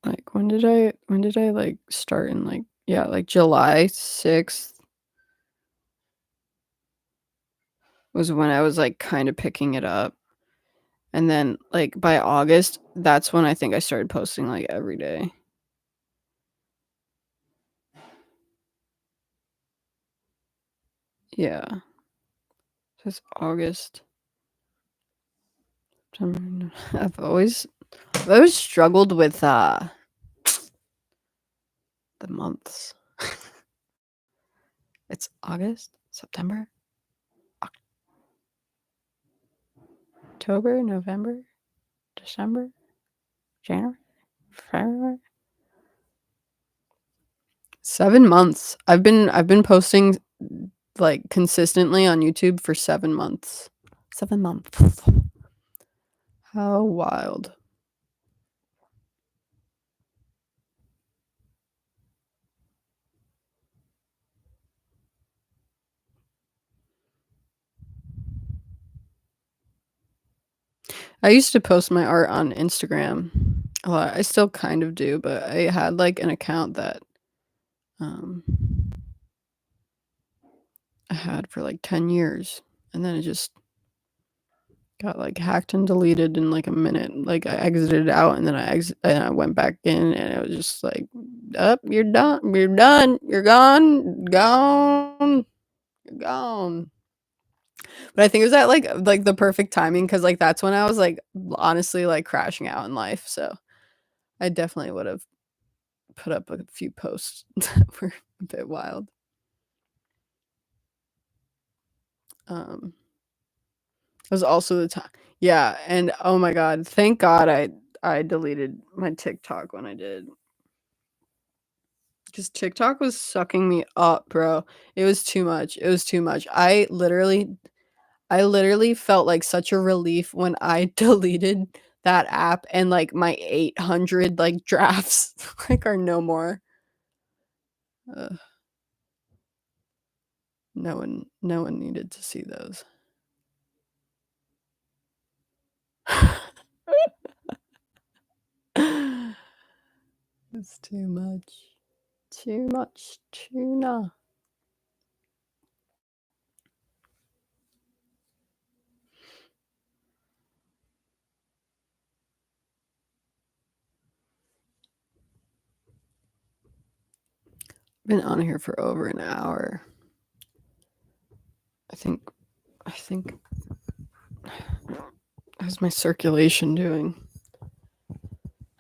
Like when did I like start in like yeah, like July 6th was when I was like kind of picking it up. And then like by August, that's when I think I started posting like every day. Yeah. It's August. September. I've always struggled with the months. It's August, September, October, November, December, January, February. 7 months. I've been posting like consistently on YouTube for 7 months. 7 months. How wild. I used to post my art on Instagram a lot. I still kind of do, but I had like an account that um I had for like 10 years and then it just got like hacked and deleted in like a minute. Like I exited out and then and I went back in and it was just like, up, you're done. You're done. You're gone. Gone. You're gone. But I think it was at like the perfect timing because like that's when I was like honestly like crashing out in life. So I definitely would have put up a few posts that were a bit wild. Um, it was also the time. Yeah, and oh my god, thank God I deleted my TikTok when I did. Because TikTok was sucking me up, bro. It was too much. It was too much. I literally felt like such a relief when I deleted that app and like my 800 like drafts like are no more. Ugh, no one needed to see those. It's too much. Too much tuna. Been on here for over an hour. I think I think how's my circulation doing?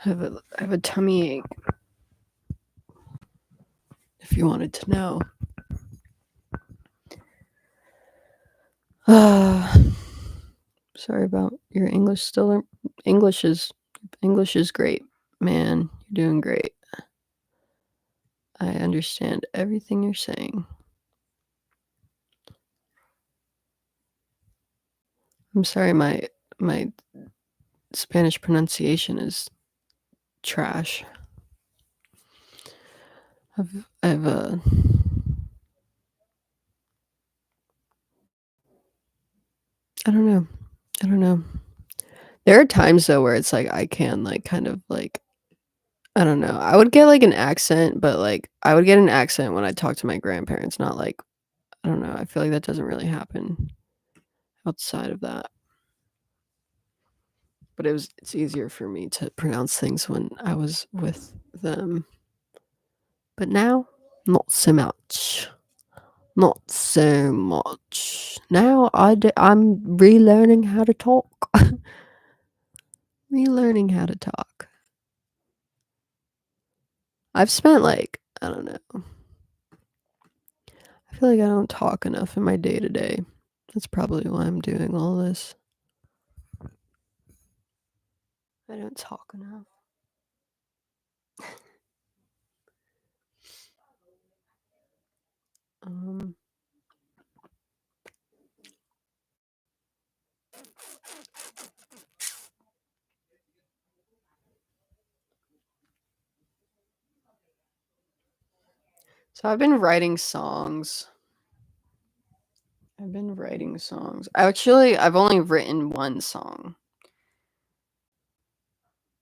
I have a tummy ache. If you wanted to know. Sorry about your English still. English is English is great, man. You're doing great. I understand everything you're saying. I'm sorry my Spanish pronunciation is trash. I've I don't know. I don't know. There are times though where it's like I can like kind of like I don't know. I would get like an accent, but like I would get an accent when I talk to my grandparents, not like I don't know. I feel like that doesn't really happen outside of that. But it's easier for me to pronounce things when I was with them. But now, not so much. Not so much. Now I'm relearning how to talk. Relearning how to talk. I've spent like, I don't know. I feel like I don't talk enough in my day to day. That's probably why I'm doing all this. I don't talk enough. Um, so I've been writing songs. I've been writing songs. Actually, I've only written one song.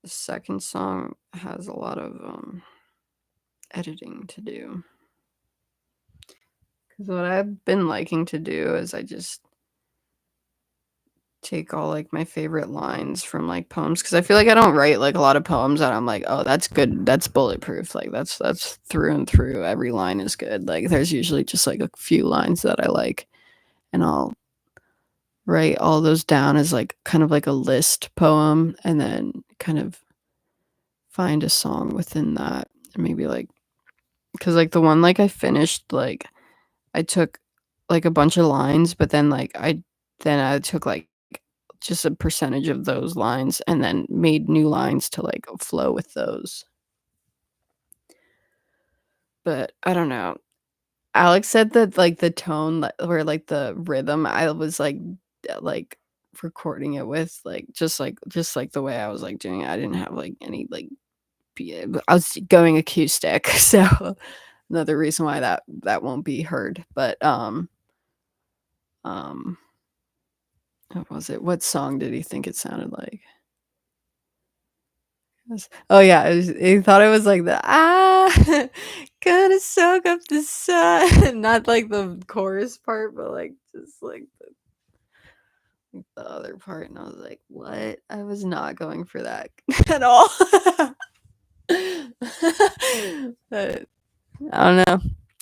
The second song has a lot of editing to do. Because what I've been liking to do is I just take all like my favorite lines from like poems because I feel like I don't write like a lot of poems that I'm like, oh, that's good, that's bulletproof. Like that's through and through. Every line is good. Like there's usually just like a few lines that I like, and I'll write all those down as like kind of like a list poem, and then kind of find a song within that. And maybe like because like the one like I finished like I took like a bunch of lines, but then I took like just a percentage of those lines and then made new lines to like flow with those. But I don't know. Alex said that like the tone or like the rhythm I was like recording it with like just like the way I was like doing it. I didn't have like any like I was going acoustic. So another reason why that won't be heard. But um what was it? What song did he think it sounded like? Oh yeah, he thought it was like the gonna soak up the sun, not like the chorus part, but like just like the other part, and I was like, "What?" I was not going for that at all. But I don't know.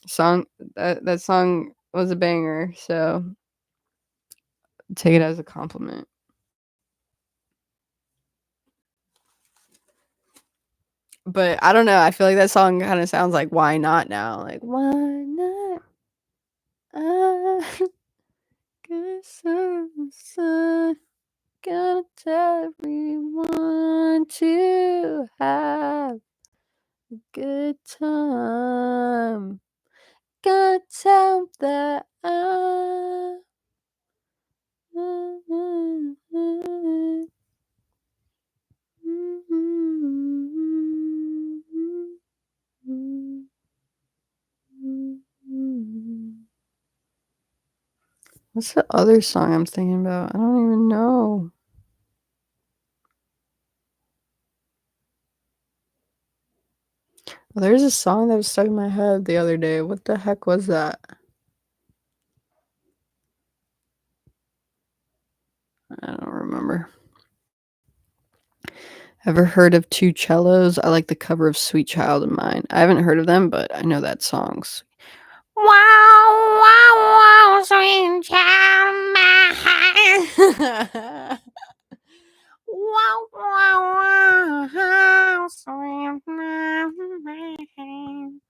Song that song was a banger, so take it as a compliment. But I don't know. I feel like that song kind of sounds like "Why Not" now, like "Why not?" I guess I'm son, gonna tell everyone to have a good time. Gonna tell 'em that I What's the other song I'm thinking about? I don't even know. Well, there's a song that was stuck in my head the other day. What the heck was that? I don't remember. Ever heard of Two Cellos? I like the cover of Sweet Child of Mine. I haven't heard of them, but I know that song's wow, wow, wow, sweet child of mine. Wow, wow, wow, sweet child of mine.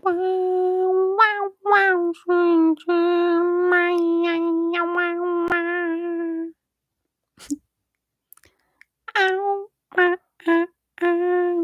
Wow, wow, wow, sweet child of mine. Wow, wow. Ow, ah, ah, ah.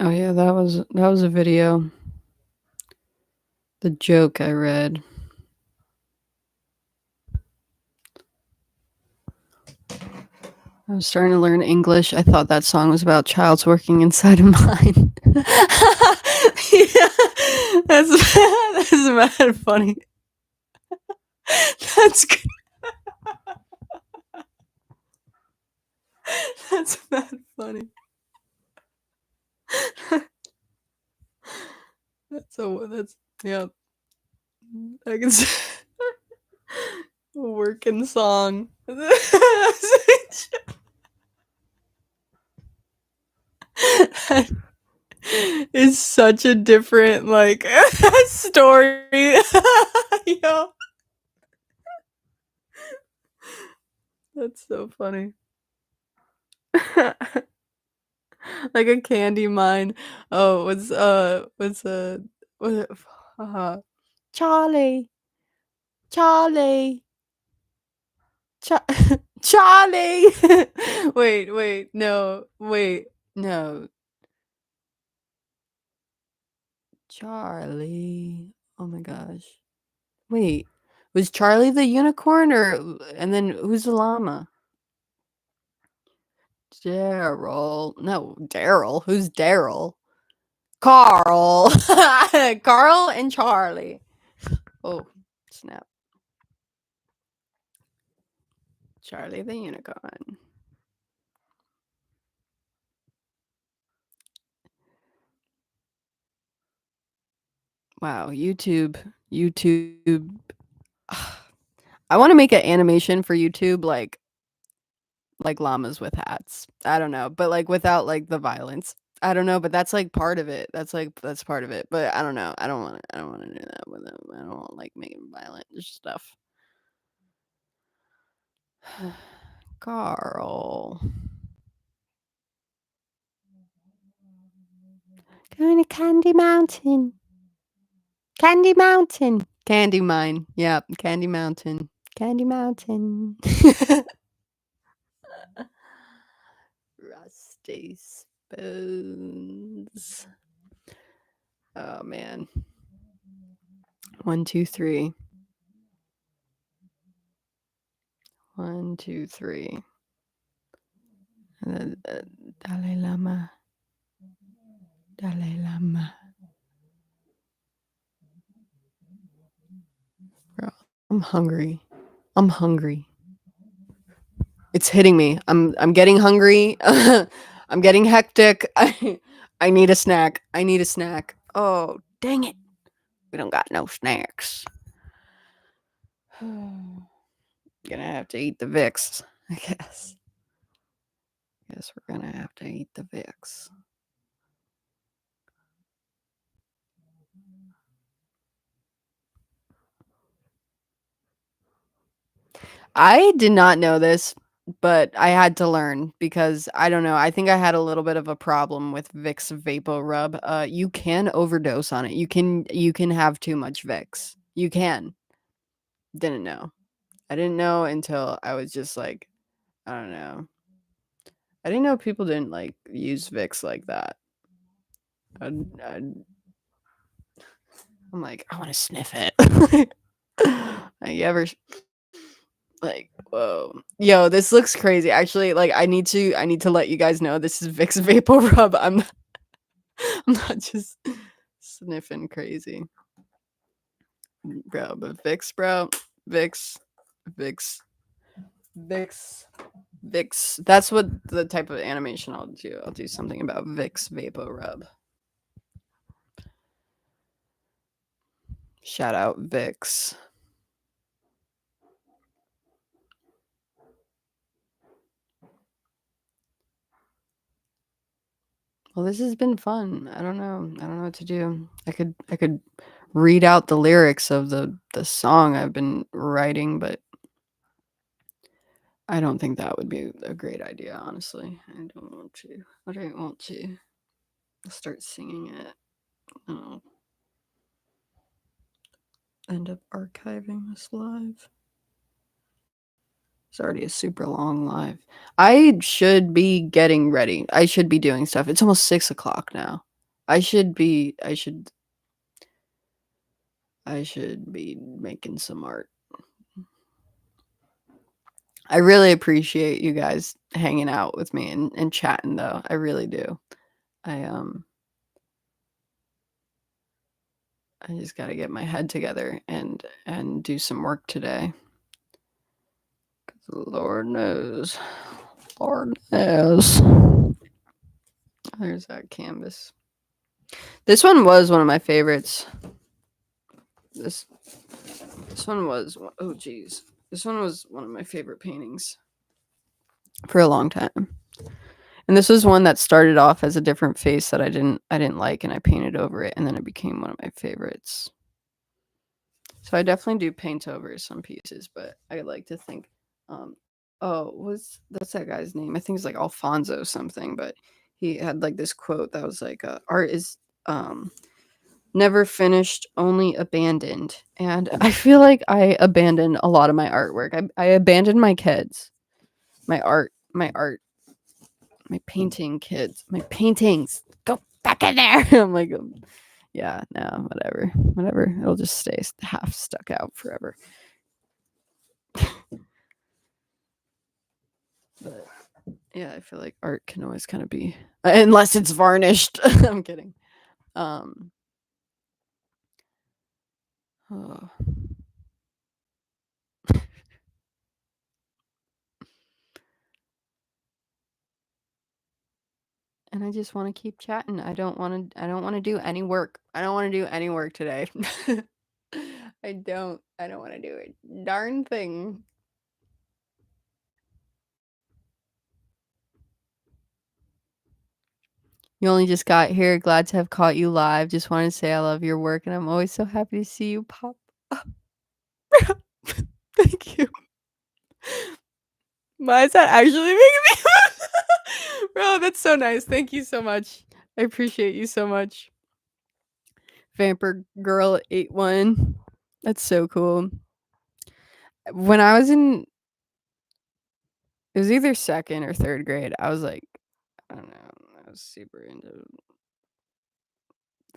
Oh yeah, that was a video. The joke I read. I was starting to learn English. I thought that song was about childs working inside of mine. Yeah, that's mad funny. That's good. That's mad funny. That's yeah. I can say working song. It's such a different like story. Yo, that's so funny. Like a candy mine. Oh, what Charlie, Charlie, Cha Charlie. Wait, no, Charlie. Oh my gosh. Wait, was Charlie the unicorn and then who's the llama? Daryl. No, Daryl. Who's Daryl? Carl. Carl and Charlie. Oh, snap. Charlie the unicorn. Wow, YouTube. I want to make an animation for YouTube like llamas with hats. I don't know, but like without like the violence. I don't know, but that's like part of it. That's part of it. But I don't know. I don't want to do that with them. I don't want like making violent stuff. Carl. Going to Candy Mountain. Candy Mountain. Candy Mine. Yep, Candy Mountain. Candy Mountain. Rusty spoons. Oh man. 1, 2, 3. 1, 2, 3. Dalai Lama. Dalai Lama. Bro, I'm hungry. I'm hungry. It's hitting me. I'm getting hungry. I'm getting hectic. I need a snack. I need a snack. Oh, dang it. We don't got no snacks. Gonna have to eat the Vicks, I guess. Guess we're gonna have to eat the Vicks. I did not know this, but I had to learn because I don't know. I think I had a little bit of a problem with Vicks Vapo Rub. You can overdose on it. You can have too much Vicks. You can. Didn't know. I didn't know until I was just like, I don't know. I didn't know people didn't like use Vicks like that. I'm like, I want to sniff it. Like, you ever like, whoa, yo, this looks crazy. Actually, like, I need to let you guys know this is Vicks Vapor Rub. I'm not just sniffing crazy, bro. But Vicks, bro, Vicks, Vicks, Vicks. Vicks. That's what the type of animation I'll do. I'll do something about Vicks Vapo Rub. Shout out Vicks. Well, this has been fun. I don't know. I don't know what to do. I could read out the lyrics of the song I've been writing, but I don't think that would be a great idea, honestly. I don't want to. I don't want to. I'll start singing it. I'll end up archiving this live. It's already a super long live. I should be getting ready. I should be doing stuff. It's almost 6 o'clock now. I should be making some art. I really appreciate you guys hanging out with me and chatting though. I really do. I um I just got to get my head together and do some work today. Lord knows. Lord knows. There's that canvas. This one was one of my favorites. This this one was oh geez. This one was one of my favorite paintings for a long time. And this was one that started off as a different face that I didn't like and I painted over it and then it became one of my favorites. So I definitely do paint over some pieces, but I like to think um oh, that's that guy's name? I think it's like Alfonso something, but he had like this quote that was like art is um never finished, only abandoned. And I feel like I abandoned a lot of my artwork. I abandoned my kids, my art, my painting kids, my paintings. Go back in there. I'm like, yeah, no, whatever, whatever. It'll just stay half stuck out forever. But yeah, I feel like art can always kind of be, unless it's varnished. I'm kidding. Um, oh. And I just want to keep chatting. I don't want to do any work. I don't want to do any work today. I don't want to do a darn thing. You only just got here. Glad to have caught you live. Just wanted to say I love your work and I'm always so happy to see you pop up. Thank you. Why is that actually making me Bro, that's so nice. Thank you so much. I appreciate you so much. Vamper Girl 81. That's so cool. When I was in it was either second or third grade, I was like, I don't know, I was super into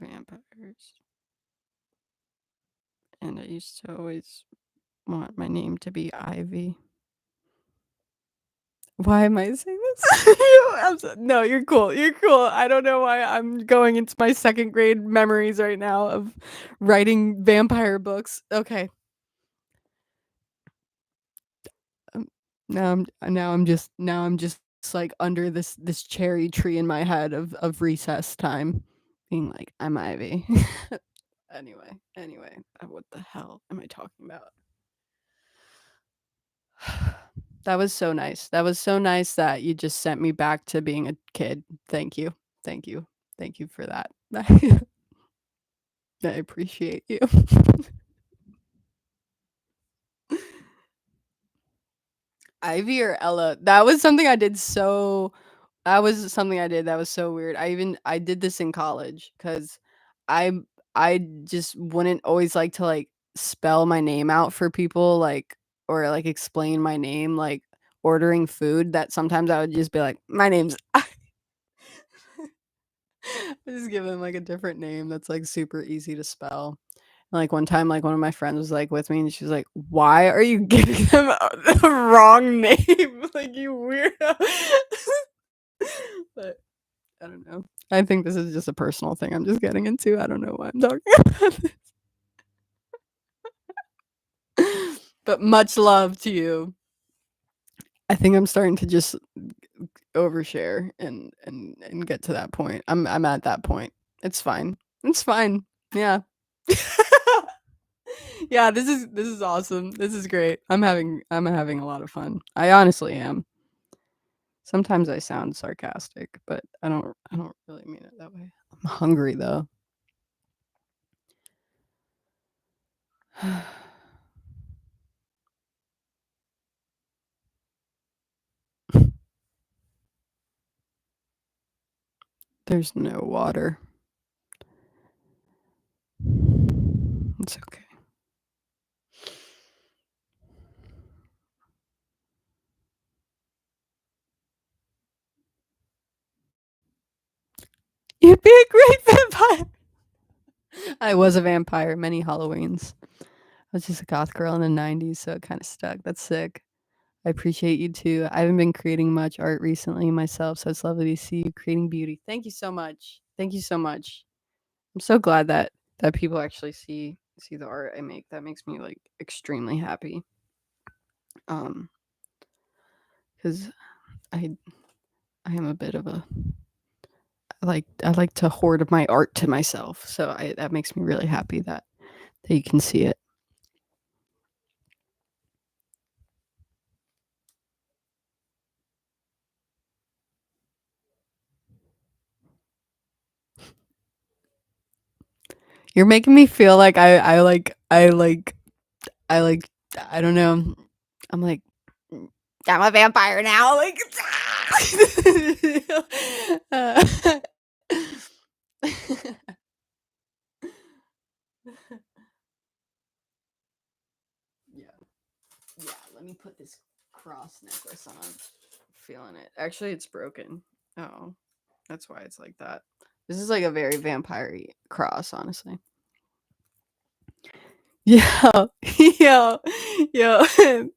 vampires. And I used to always want my name to be Ivy. Why am I saying this? No, you're cool. You're cool. I don't know why I'm going into my second grade memories right now of writing vampire books. Okay. Um, now I'm just like under this cherry tree in my head of recess time, being like I'm Ivy. Anyway, what the hell am I talking about? That was so nice. That was so nice that you just sent me back to being a kid. Thank you. Thank you. Thank you for that. I appreciate you. Ivy or Ella? That was something I did that was so weird. I did this in college cuz I I just wouldn't always like to like spell my name out for people, like or, like, explain my name, like, ordering food that sometimes I would just be like, "My name's" I just give them, like, a different name that's, like, super easy to spell. Like, one time, like, one of my friends was, like, with me, and she was like, "Why are you giving them the wrong name? Like, you weirdo." But I don't know. I think this is just a personal thing I'm just getting into. I don't know why I'm talking about this. But much love to you. I think I'm starting to just overshare and get to that point. I'm at that point. It's fine. It's fine. Yeah. Yeah, this is awesome. This is great. I'm having a lot of fun. I honestly am. Sometimes I sound sarcastic, but I don't really mean it that way. I'm hungry though. There's no water. It's okay. You'd be a great vampire. I was a vampire many Halloweens. I was just a goth girl in the 90s, so it kind of stuck. That's sick. I appreciate you too. I haven't been creating much art recently myself, so it's lovely to see you creating beauty. Thank you so much. Thank you so much. I'm so glad that people actually see the art I make. That makes me like extremely happy. Um, because I I am a bit of a I like to hoard my art to myself. So that makes me really happy that you can see it. You're making me feel like I like I don't know. I'm like I'm a vampire now. Like uh, yeah. Yeah, let me put this cross necklace on. Feeling it. Actually, it's broken. Oh, that's why it's like that. This is like a very vampire-y cross, honestly. Yeah, yo, yo.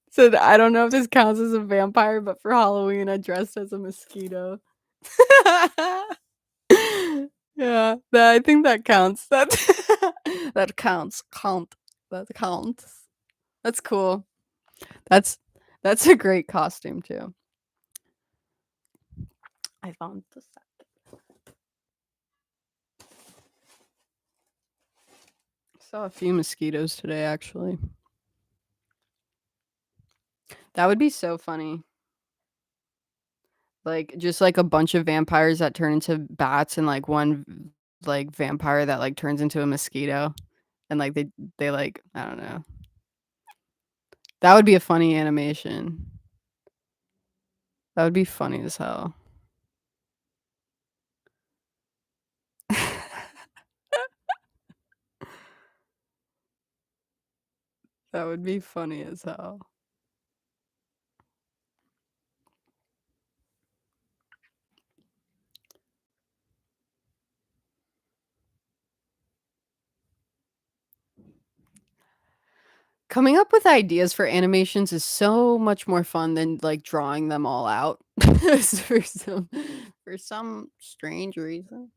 So I don't know if this counts as a vampire, but for Halloween, I dressed as a mosquito. Yeah, I think that counts. That that counts. That counts. That's cool. That's that's a great costume too. I found the set. Saw a few mosquitoes today, actually. That would be so funny. Like just like a bunch of vampires that turn into bats and like one like vampire that like turns into a mosquito and like they like I don't know. That would be a funny animation. That would be funny as hell. That would be funny as hell. Coming up with ideas for animations is so much more fun than like drawing them all out for some for some strange reason.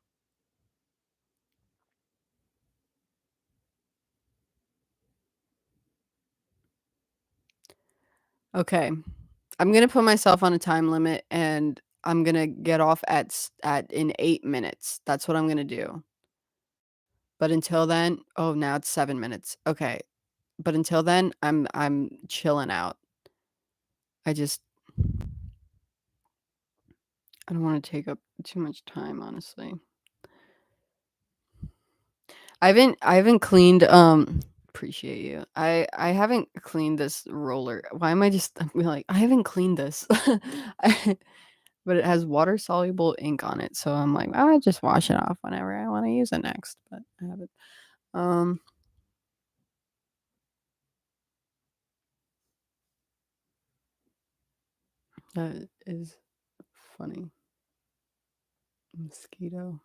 Okay. I'm gonna put myself on a time limit and I'm gonna get off at in 8 minutes. That's what I'm gonna do. But until then, oh, now it's 7 minutes. Okay. But until then, I'm chilling out. I just I don't want to take up too much time, honestly. I haven't cleaned appreciate you. I haven't cleaned this roller. Why am I just I'm like I haven't cleaned this. I, but it has water soluble ink on it, so I'm like, I'll just wash it off whenever I want to use it next. But I haven't. Um That is funny. Mosquito.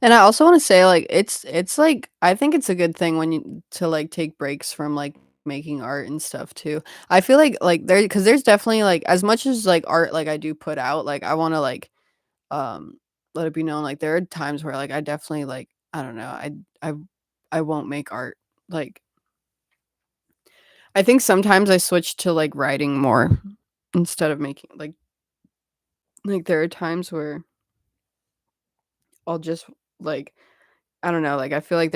And I also wanna say, like, it's, like I think it's a good thing when you to, like, take breaks from, like, making art and stuff too. I feel like, there because there's definitely, like as much as, like, art, like, I do put out, like, I wanna, like, um, let it be known, like, there are times where, like, I definitely, like, I don't know, I I won't make art. Like, I think sometimes I switch to, like, writing more instead of making like, there are times where I'll just, like I don't know, like, I feel like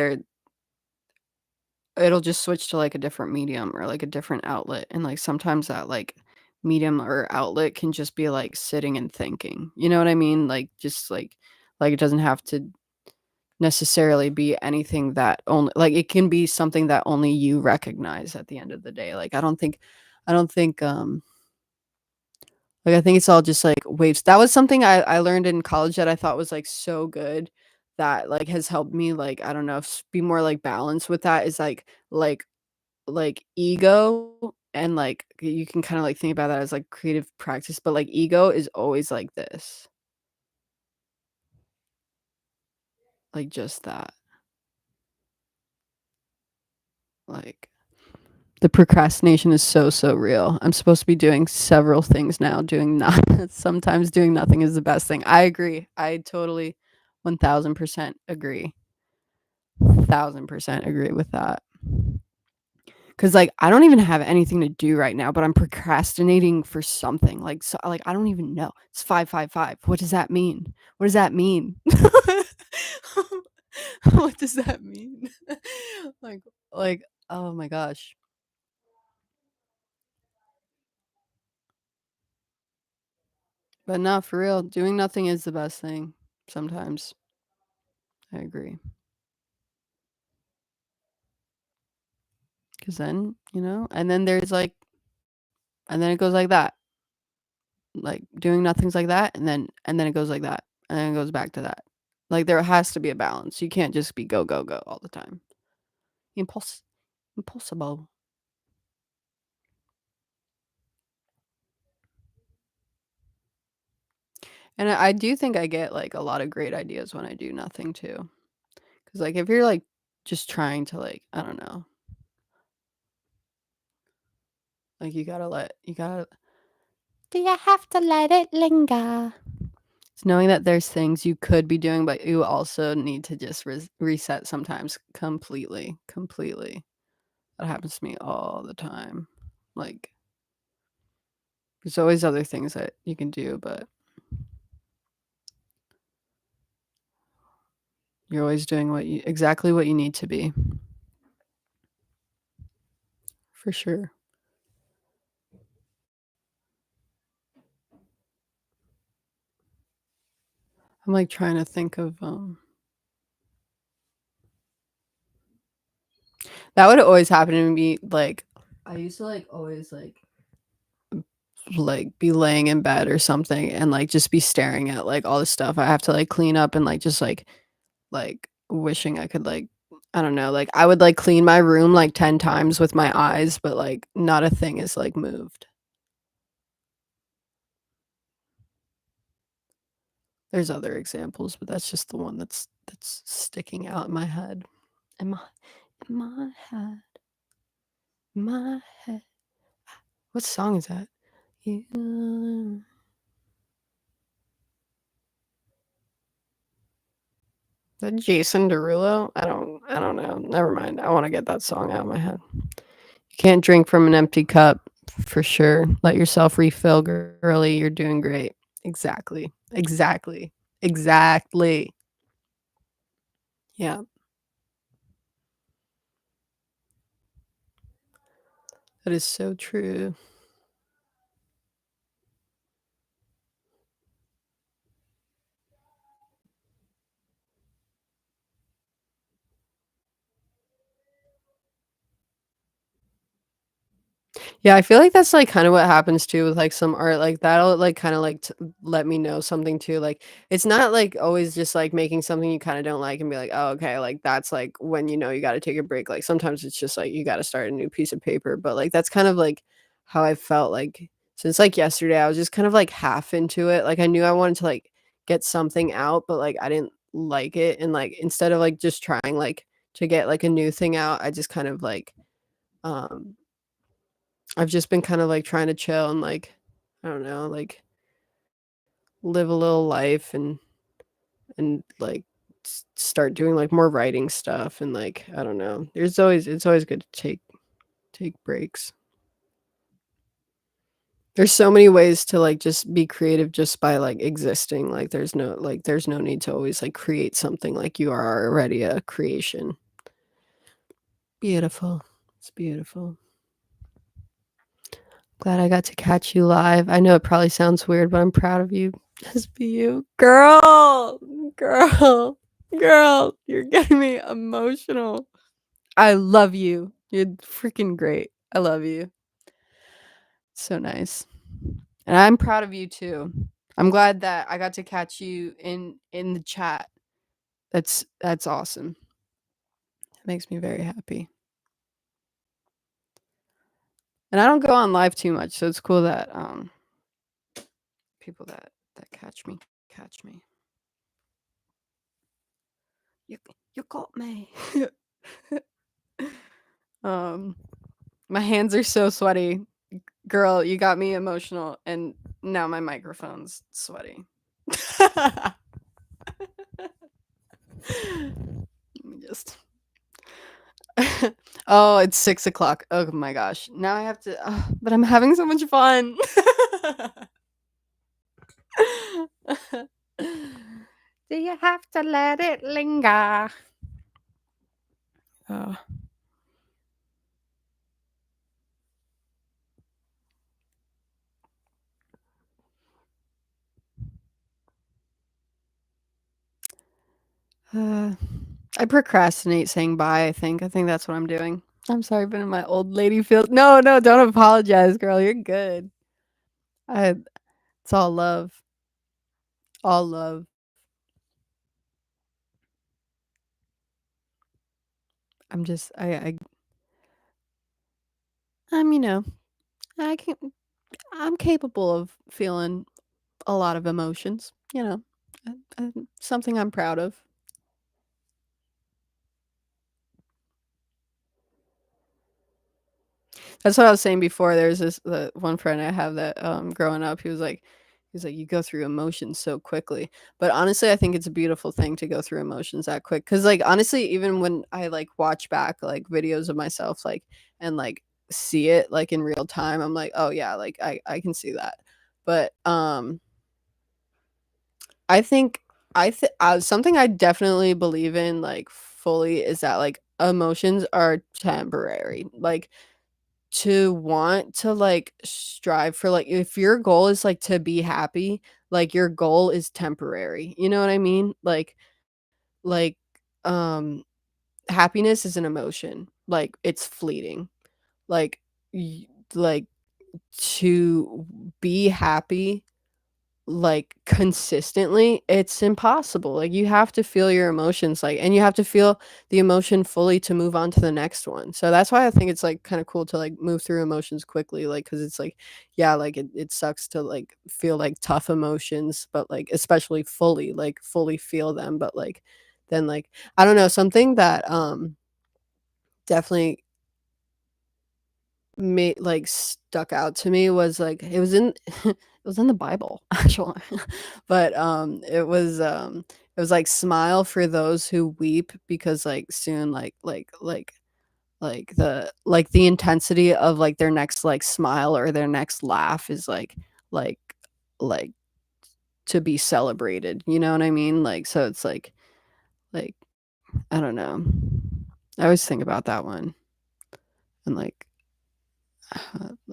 it'll just switch to, like, a different medium or, like, a different outlet, and, like, sometimes that, like, medium or outlet can just be, like, sitting and thinking, you know what I mean? Like, just, like, it doesn't have to necessarily be anything that only like, it can be something that only you recognize at the end of the day, like, I don't think, like, I think it's all just, like, waves. That was something I learned in college that I thought was, like, so good that, like, has helped me, like, I don't know, be more, like, balanced with that is, like, ego and, like, you can kinda, like, think about that as, like, creative practice, but, like, ego is always like this, like, just that, like the procrastination is so, so real. I'm supposed to be doing several things now, doing not sometimes doing nothing is the best thing. I agree. I totally 1000% agree. 1000% agree with that. 'Cause, like, I don't even have anything to do right now, but I'm procrastinating for something, like, so like, I don't even know. It's 555. What does that mean? What does that mean? What does that mean? Like like, oh my gosh. But no, for real, doing nothing is the best thing sometimes. I agree. 'Cause then, and then there's, like and then it goes like that. Like, doing nothing's like that, and then it goes like that, and then it goes back to that. Like, there has to be a balance. You can't just be go, go, go all the time. Impossible. Impossible. And I do think I get, like, a lot of great ideas when I do nothing too. Cause like, if you're, like, just trying to, like, I don't know, like, you gotta do you have to let it linger? It's knowing that there's things you could be doing, but you also need to just reset sometimes completely, completely. That happens to me all the time. Like, there's always other things that you can do, but you're always doing exactly what you need to be, for sure. I'm, like, trying to think of, that would always happen to me, like, I used to, like, always, be laying in bed or something and, like, just be staring at, like, all this stuff I have to, like, clean up and, like, just, wishing I could, like I don't know, like, I would, like, clean my room, like, 10 times with my eyes, but, like, not a thing is, like, moved. There's other examples, but that's just the one that's sticking out in my head. In my head, my head. What song is that? You that Jason Derulo? I don't know. Never mind. I wanna get that song out of my head. You can't drink from an empty cup, for sure. Let yourself refill, girly. You're doing great. Exactly. Exactly. Exactly. Yeah, that is so true. Yeah, I feel like that's, like, kinda what happens too with, like, some art, like, that'll, like, kinda, like, let me know something too, like, it's not, like, always just, like, making something you kinda don't like and be like, "Oh, okay," like, that's, like, when you know you gotta take a break, like, sometimes it's just, like, you gotta start a new piece of paper, but, like, that's kind of, like, how I felt, like, since, like, yesterday, I was just kind of, like, half into it, like, I knew I wanted to, like, get something out, but, like, I didn't like it, and, like, instead of, like, just trying, like, to get, like, a new thing out, I just kind of, like, um I've just been kind of, like, trying to chill and, like, I don't know, like, live a little life and, like, start doing, like, more writing stuff and, like, I don't know. It's always good to take breaks. There's so many ways to, like, just be creative just by, like, existing, there's no need to always, like, create something, like, you are already a creation. Beautiful. It's beautiful. Glad I got to catch you live. I know it probably sounds weird, but I'm proud of you. Just be you. Girl! Girl! Girl! You're getting me emotional. I love you. You're freaking great. I love you. So nice. And I'm proud of you too. I'm glad that I got to catch you in the chat. That's awesome. It makes me very happy. And I don't go on live too much, so it's cool that people that catch me. You you got me. Um, my hands are so sweaty. Girl, you got me emotional, and now my microphone's sweaty. Let me just. Oh, it's 6 o'clock. Oh my gosh. Now I have to. But I'm having so much fun. Do you have to let it linger? Oh. Uh, I procrastinate saying bye, I think. I think that's what I'm doing. I'm sorry, I've been in my old lady field. No, no, don't apologize, girl. You're good. I It's all love. All love. I'm just I'm, I can I'm capable of feeling a lot of emotions, you know. Something I'm proud of. That's what I was saying before. There's this the one friend I have that growing up, he was like you go through emotions so quickly. But honestly, I think it's a beautiful thing to go through emotions that quick cuz like honestly, even when I like watch back like videos of myself like and like see it like in real time, I'm like, "Oh yeah, like I can see that." But I think something I definitely believe in like fully is that like emotions are temporary. Like to want to, like, strive for, like if your goal is, like, to be happy, like, your goal is temporary, you know what I mean? Like, um, happiness is an emotion, like, it's fleeting. Like, y like, to be happy like, consistently, it's impossible, like, you have to feel your emotions, like and you have to feel the emotion fully to move on to the next one, so that's why I think it's, like, kinda cool to, like, move through emotions quickly, like, because it's, like yeah, like, it sucks to, like, feel, like, tough emotions, but, like, especially fully feel them, but, like, then, like I don't know, something that, definitely made like, stuck out to me was, like it was in it was in the Bible, actually. But, it was, like, "Smile for those who weep because, like, soon, the intensity of, like, their next, like, smile or their next laugh is, like like, to be celebrated." You know what I mean? Like, so it's, like, I don't know. I always think about that one and, like,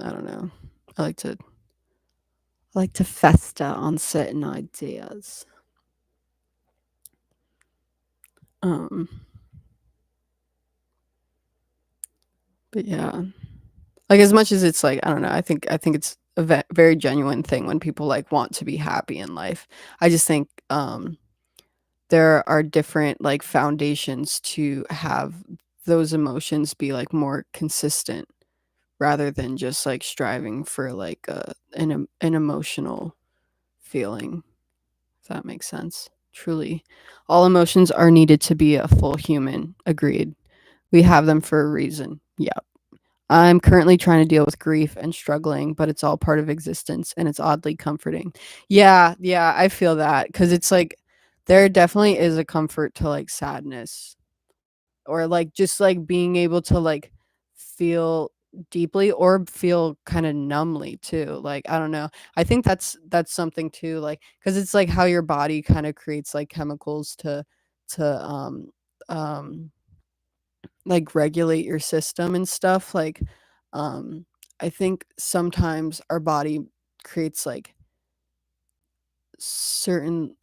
I don't know. I like to fester on certain ideas. Um, but yeah. Like, as much as it's like, I don't know, I think it's a very genuine thing when people, like, want to be happy in life. I just think, there are different, like, foundations to have those emotions be, like, more consistent rather than just, like, striving for, like, an emotional feeling, if that makes sense. Truly, all emotions are needed to be a full human. Agreed. We have them for a reason. Yeah. I'm currently trying to deal with grief and struggling, but it's all part of existence and it's oddly comforting. Yeah, yeah, I feel that because it's like there definitely is a comfort to like sadness or like just like being able to like feel deeply or feel kind of numbly too. Like I don't know. I think that's something too like cuz it's like how your body kind of creates like chemicals to um like regulate your system and stuff like um I think sometimes our body creates like certain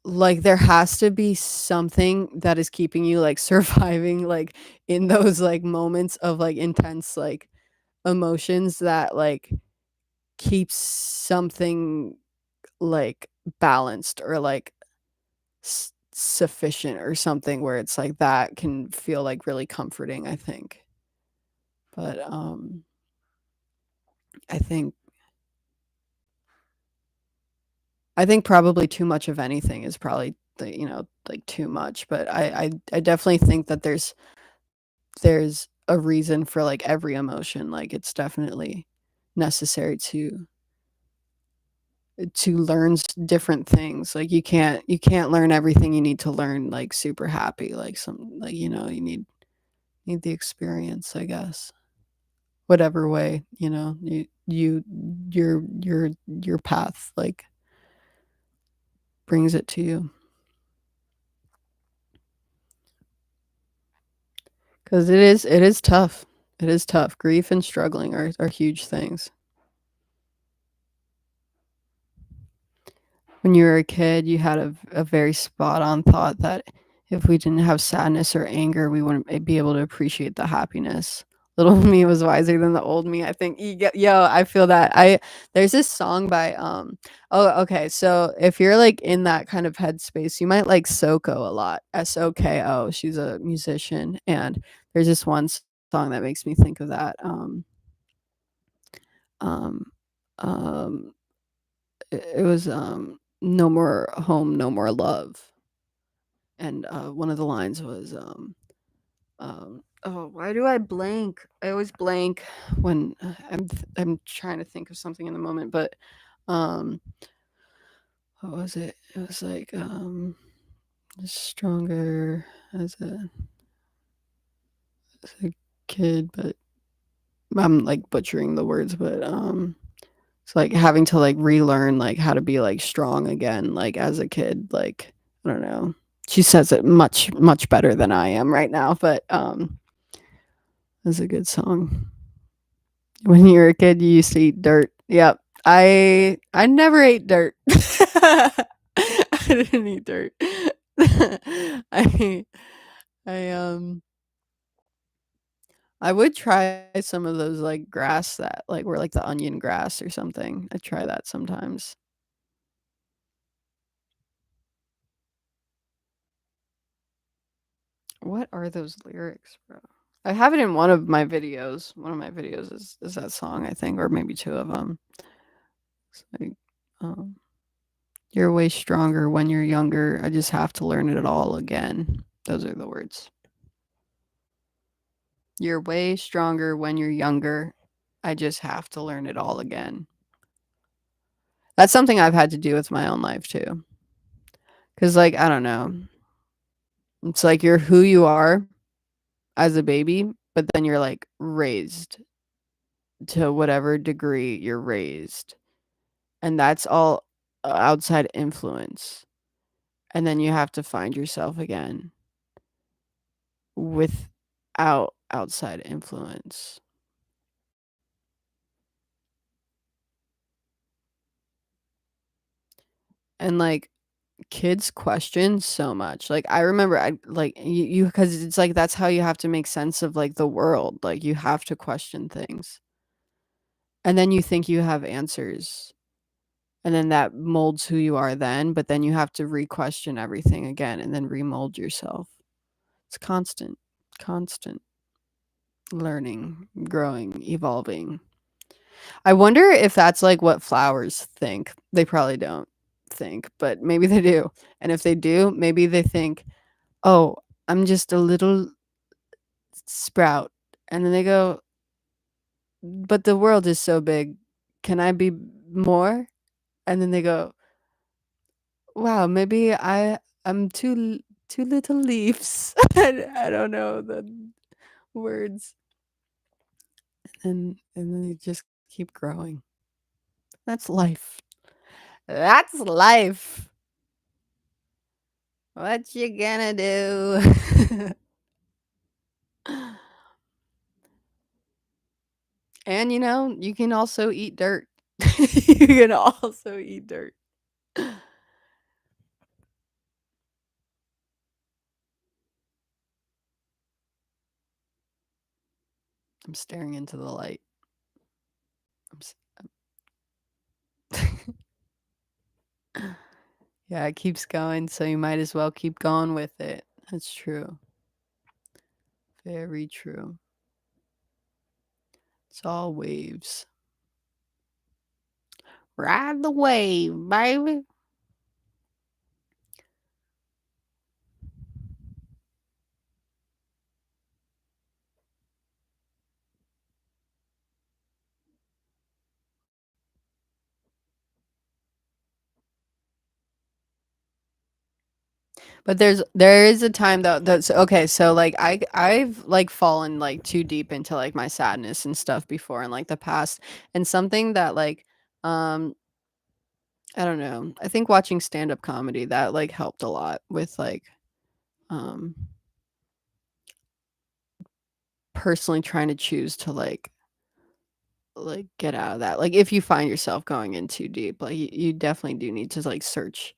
like there has to be something that is keeping you like surviving like in those like moments of like intense like emotions that like keeps something like balanced or like sufficient or something where it's like that can feel like really comforting I think but I think I think probably too much of anything is probably the like too much, but I definitely think that there's a reason for like every emotion. Like it's definitely necessary to learn different things. Like you can't learn everything you need to learn like super happy. Like some like you need the experience, I guess. Whatever way, your path like brings it to you. 'Cause it is tough. It is tough. Grief and struggling are huge things. When you were a kid, you had a very spot on thought that if we didn't have sadness or anger, we wouldn't be able to appreciate the happiness. Little me was wiser than the old me, I think. You get yo, I feel that. I There's this song by, oh, okay, so if you're, like, in that kind of headspace, you might like Soko a lot, Soko. She's a musician, and there's this one song that makes me think of that, um, um it was no more home, no more love, and one of the lines was oh, why do I blank? I always blank when I'm trying to think of something in the moment, but um what was it? It was like stronger as a kid, but I'm like butchering the words, but it's like having to like relearn like how to be like strong again, like as a kid. Like I don't know. She says it much better than I am right now, but it's a good song. When you were a kid, you used to eat dirt. Yep. I never ate dirt. I didn't eat dirt. I I I would try some of those like grass that like were like the onion grass or something. I try that sometimes. What are those lyrics, bro? I have it in one of my videos. One of my videos is that song, I think, or maybe two of them. It's like, um, "You're way stronger when you're younger. I just have to learn it all again." Those are the words. "You're way stronger when you're younger. I just have to learn it all again." That's something I've had to do with my own life too. Cause like I don't know, it's like you're who you are as a baby, but then you're like raised to whatever degree you're raised. And that's all outside influence. And then you have to find yourself again without outside influence. And like kids question so much. Like I remember I like you because it's like that's how you have to make sense of like the world. Like you have to question things. and then you think you have answers, and then that molds who you are then, but then you have to re-question everything again and then remold yourself. It's constant learning, growing, evolving. I wonder if that's like what flowers think. They probably don't think, but maybe they do. And if they do, maybe they think, "Oh, I'm just a little sprout." And then they go, "But the world is so big. Can I be more?" And then they go, "Wow, maybe I'm two little leaves." I don't know the words. And then they just keep growing. That's life. That's life. What you gonna do? And, you can also eat dirt. You can also eat dirt. I'm staring into the light. I'm s Yeah, it keeps going, so you might as well keep going with it. That's true. Very true. It's all waves. Ride the wave, baby. But there is a time though that's okay, so like I've like fallen like too deep into like my sadness and stuff before in like the past. And something that like um I don't know. I think watching stand-up comedy that like helped a lot with like um personally trying to choose to like get out of that. Like if you find yourself going in too deep, like you definitely do need to like search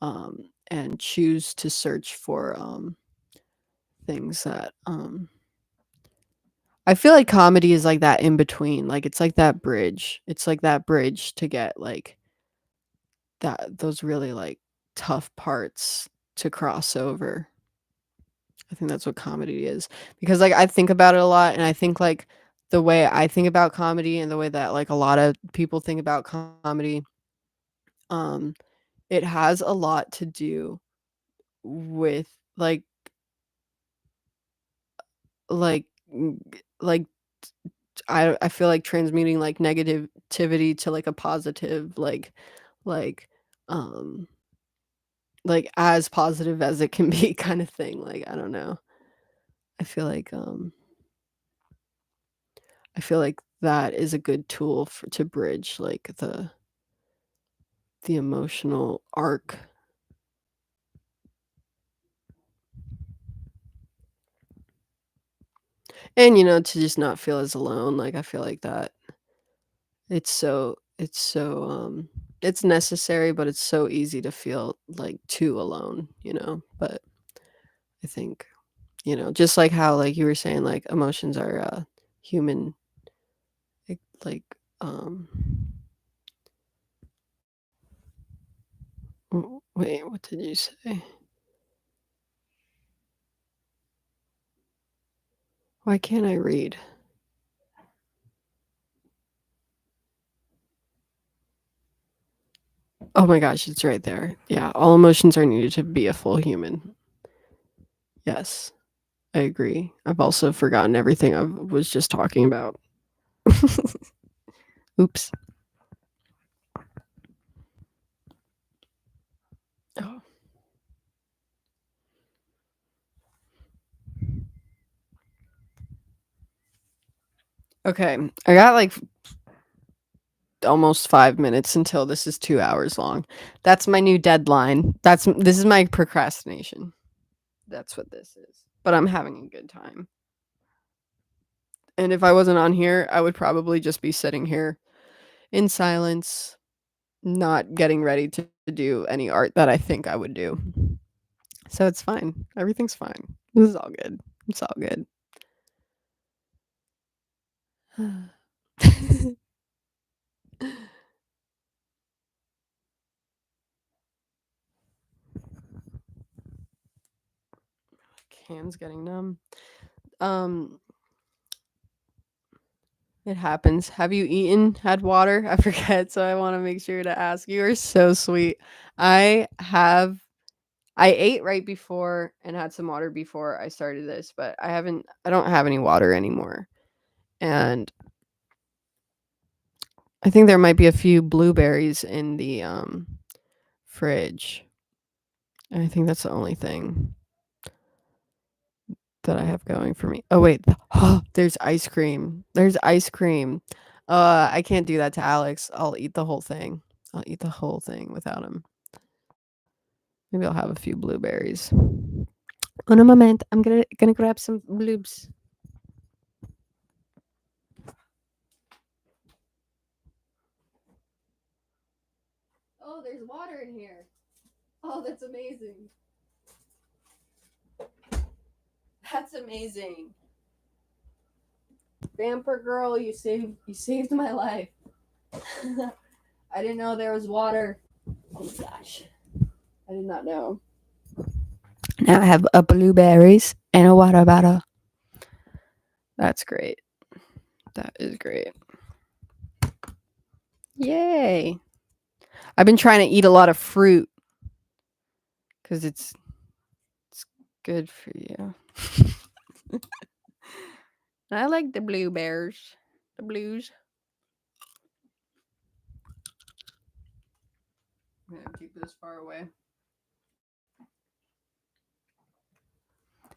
and choose to search for things that I feel like comedy is like that in between, like, it's like that bridge. It's like that bridge to get, like, those really, like, tough parts to cross over. I think that's what comedy is. Because, like, I think about it a lot, and I think, like, the way I think about comedy and the way that, like, a lot of people think about comedy, um, it has a lot to do with, like, like I feel like transmuting, like, negativity to, like, a positive, like, um, like, as positive as it can be kind of thing, like, I don't know. I feel like, I feel like that is a good tool for to bridge, like, the emotional arc. And, to just not feel as alone, like, I feel like that it's necessary, but it's so easy to feel, like, too alone, but I think just like how, like, you were saying, like, emotions are, human, like, wait, what did you say? Why can't I read? Oh my gosh, it's right there. Yeah, all emotions are needed to be a full human. Yes, I agree. I've also forgotten everything I was just talking about. Oops. Oh. Okay, I got, like, almost 5 minutes until this is 2 hours long. That's my new deadline. This is my procrastination. That's what this is. But I'm having a good time. And if I wasn't on here, I would probably just be sitting here in silence, not getting ready to do any art that I think I would do. So it's fine. Everything's fine. This is all good. It's all good. Hands getting numb. Um, it happens. Have you had water? I forget, so I want to make sure to ask. You are so sweet. I have I ate right before and had some water before I started this, but I don't have any water anymore. And I think there might be a few blueberries in the fridge. And I think that's the only thing that I have going for me. Oh wait, there's ice cream. There's ice cream. I can't do that to Alex. I'll eat the whole thing. I'll eat the whole thing without him. Maybe I'll have a few blueberries. Un moment. I'm gonna grab some bloobs. Oh, there's water in here. Oh, that's amazing. That's amazing. Vamper girl, you saved my life. I didn't know there was water. Oh my gosh. I did not know. Now I have a blueberries and a water bottle. That's great. That is great. Yay. I've been trying to eat a lot of fruit because it's good for you. I like the blueberries. The blues. I'm gonna keep this far away.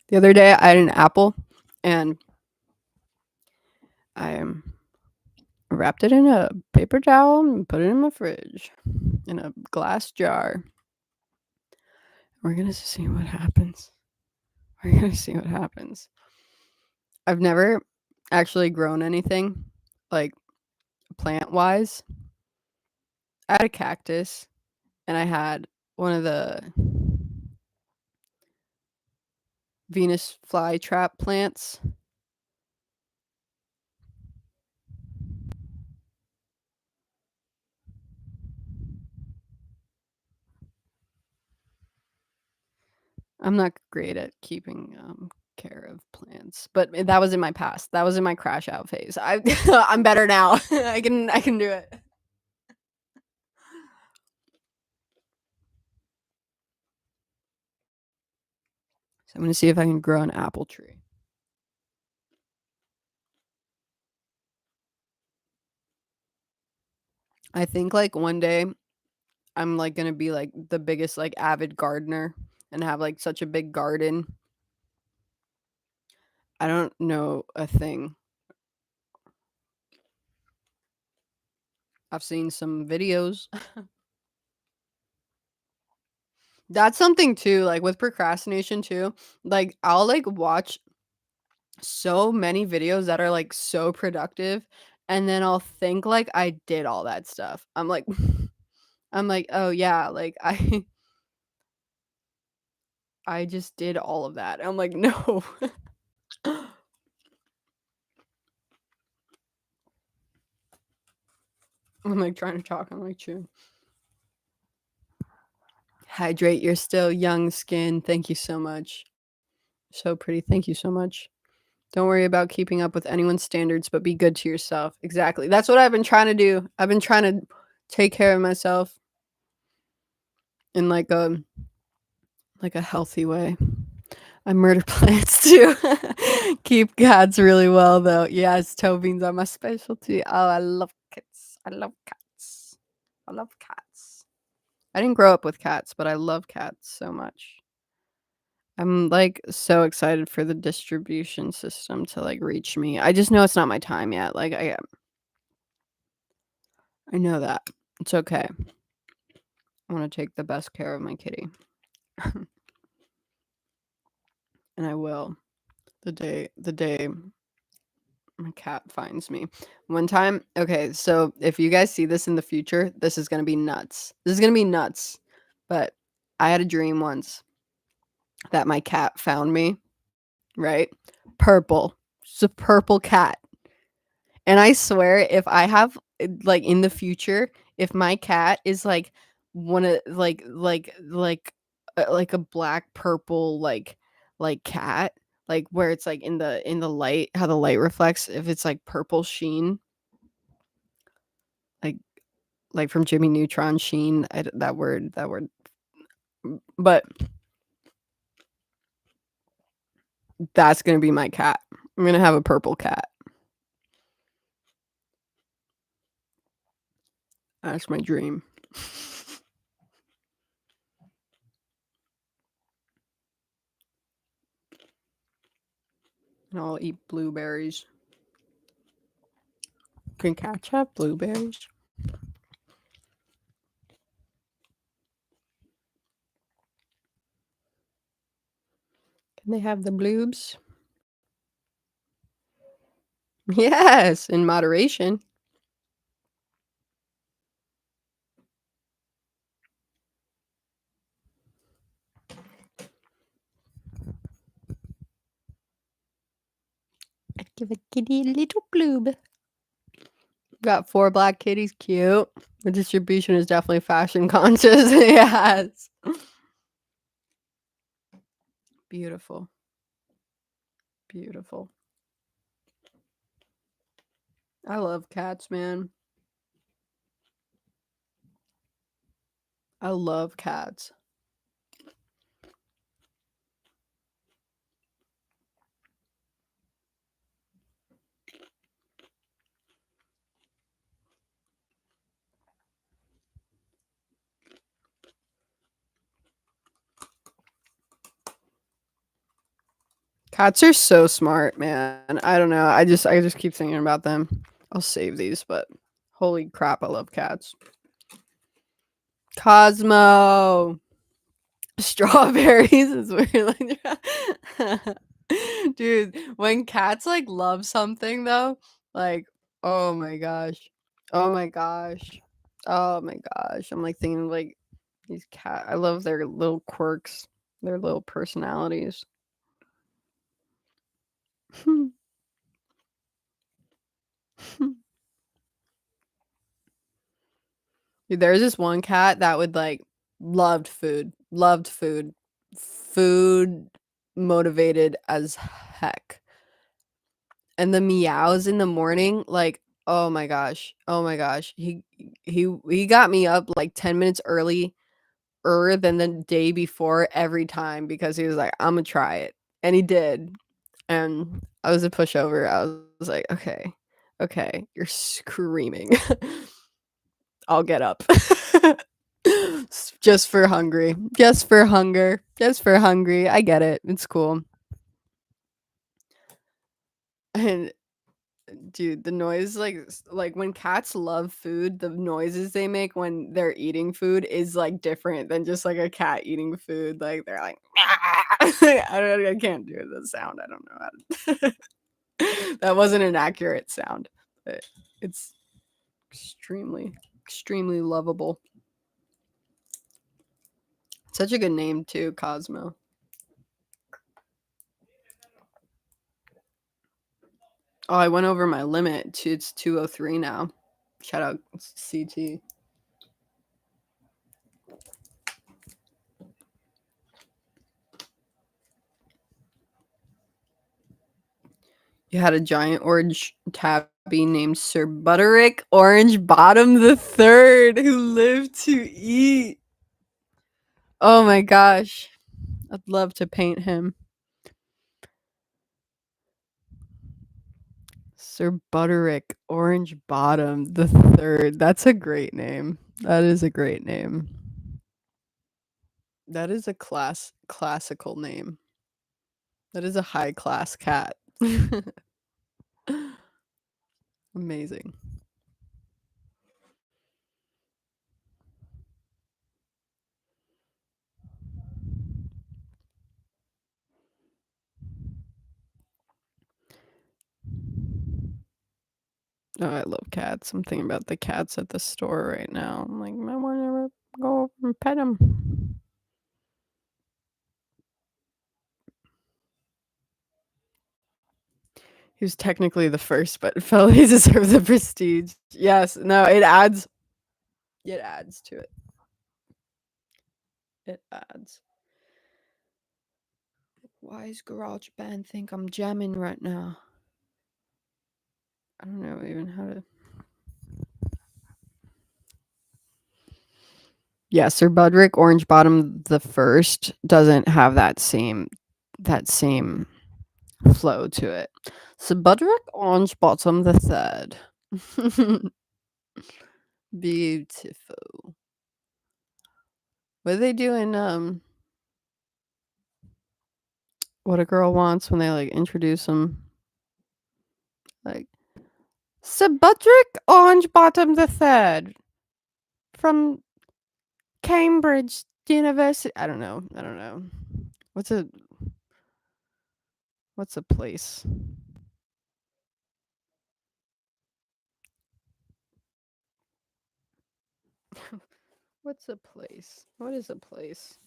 The other day I had an apple and I wrapped it in a paper towel and put it in my fridge in a glass jar. We're gonna see what happens. We're gonna see what happens. I've never actually grown anything like plant wise. I had a cactus and I had one of the Venus flytrap plants. I'm not great at keeping care of plants, but that was in my past. That was in my crash out phase. I'm better now. I can do it. So I'm gonna see if I can grow an apple tree. I think like one day I'm like gonna be like the biggest like avid gardener and have like such a big garden. I don't know a thing. I've seen some videos. That's something too, like with procrastination too. Like I'll like watch so many videos that are like so productive and then I'll think like I did all that stuff. I'm like I'm like, "Oh yeah, like I I just did all of that." I'm like, "No." I'm like trying to talk. I'm like, "Chew. Hydrate your still young skin. Thank you so much. So pretty. Thank you so much. Don't worry about keeping up with anyone's standards, but be good to yourself." Exactly. That's what I've been trying to do. I've been trying to take care of myself in like a healthy way. I murder plants too. Keep cats really well though. Yes, toe beans are my specialty. Oh, I love cats. I love cats. I love cats. I didn't grow up with cats, but I love cats so much. I'm like so excited for the distribution system to like reach me. I just know it's not my time yet. Like I know that. It's okay. I want to take the best care of my kitty. And I will. The day my cat finds me. One time, okay, so if you guys see this in the future, this is gonna be nuts. This is gonna be nuts. But I had a dream once that my cat found me, right? Purple. It's a purple cat. And I swear if I have like in the future, if my cat is like one of like a black purple like cat, like where it's like in the light, how the light reflects, if it's like purple sheen, like from Jimmy Neutron sheen, that word, but that's gonna be my cat. I'm gonna have a purple cat. That's my dream. And I'll eat blueberries. Can cats have blueberries? Can they have the bloobs? Yes, in moderation. I'd give a kitty a little bloob. Got 4 black kitties, cute. The distribution is definitely fashion conscious. Yes. Beautiful. Beautiful. I love cats, man. I love cats. Cats are so smart, man. I don't know. I just keep thinking about them. I'll save these, but holy crap, I love cats. Cosmo. Strawberries is weird. Like, dude, when cats like love something though, like, oh my gosh. Oh my gosh. Oh my gosh. I'm like thinking like these cat I love their little quirks, their little personalities. Dude, there's this one cat that would like loved food motivated as heck. And the meows in the morning, like, oh my gosh, oh my gosh. He got me up like 10 minutes earlier than the day before every time because he was like, "Imma try it." And he did. And I was a pushover. I was like, "Okay. Okay, you're screaming. I'll get up." Just for hungry. Just for hunger. Just for hungry. I get it. It's cool. And dude, the noise like when cats love food, the noises they make when they're eating food is like different than just like a cat eating food. Like they're like I can't do the sound. I don't know how to that wasn't an accurate sound. But it's extremely lovable. Such a good name too, Cosmo. Oh, I went over my limit. It's 203 now. Shout out CT. You had a giant orange tabby named Sir Butterick Orange Bottom the Third who lived to eat. Oh my gosh. I'd love to paint him. Sir Butterick Orange Bottom the Third. That's a great name. That is a great name. That is a classical name. That is a high class cat. Amazing. Oh, I love cats. I'm thinking about the cats at the store right now. I'm like, I want to go over and pet them. He was technically the first, but felt he deserved the prestige. Yes, no, it adds to it. It adds. Why does GarageBand think I'm jamming right now? I don't know even how to. Yeah, Sir Budrick Orange Bottom the First doesn't have that same flow to it. Sir Budrick Orange Bottom the Third. Beautiful. What do they do in What a Girl Wants when they like introduce them? Like Sir Budrick Orange Bottom the Third from Cambridge University. I don't know. I don't know. What's a what's a place? What's a place? What is a place?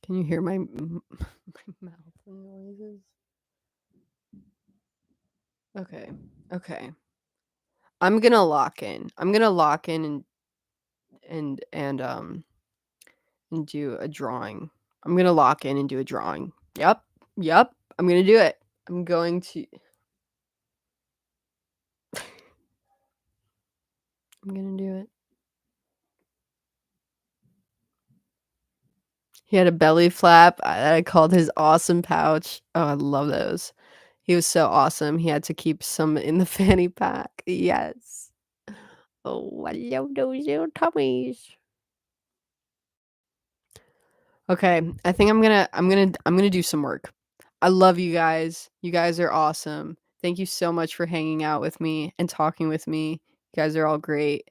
Can you hear my my mouth noises? Okay. Okay. I'm gonna lock in. I'm gonna lock in and do a drawing. I'm gonna lock in and do a drawing. Yep. Yep. I'm gonna do it. I'm going to I'm gonna do it. He had a belly flap that I called his awesome pouch. Oh, I love those. He was so awesome. He had to keep some in the fanny pack. Yes. Oh, I love those little tummies. Okay, I think I'm gonna do some work. I love you guys. You guys are awesome. Thank you so much for hanging out with me and talking with me. You guys are all great.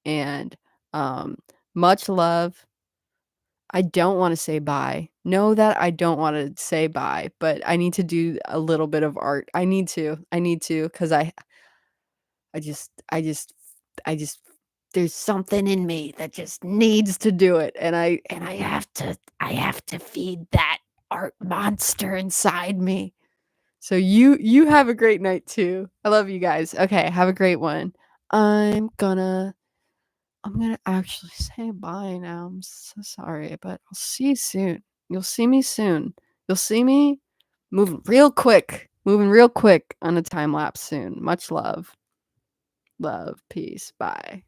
And um much love. I don't want to say bye. Know that I don't want to say bye, but I need to do a little bit of art. I need to. I need to cuz I just there's something in me that just needs to do it and I have to feed that art monster inside me. So you have a great night too. I love you guys. Okay, have a great one. I'm gonna I'm gonna actually say bye now. I'm so sorry, but I'll see you soon. You'll see me soon. You'll see me moving real quick on a time lapse soon. Much love. Love, peace, bye.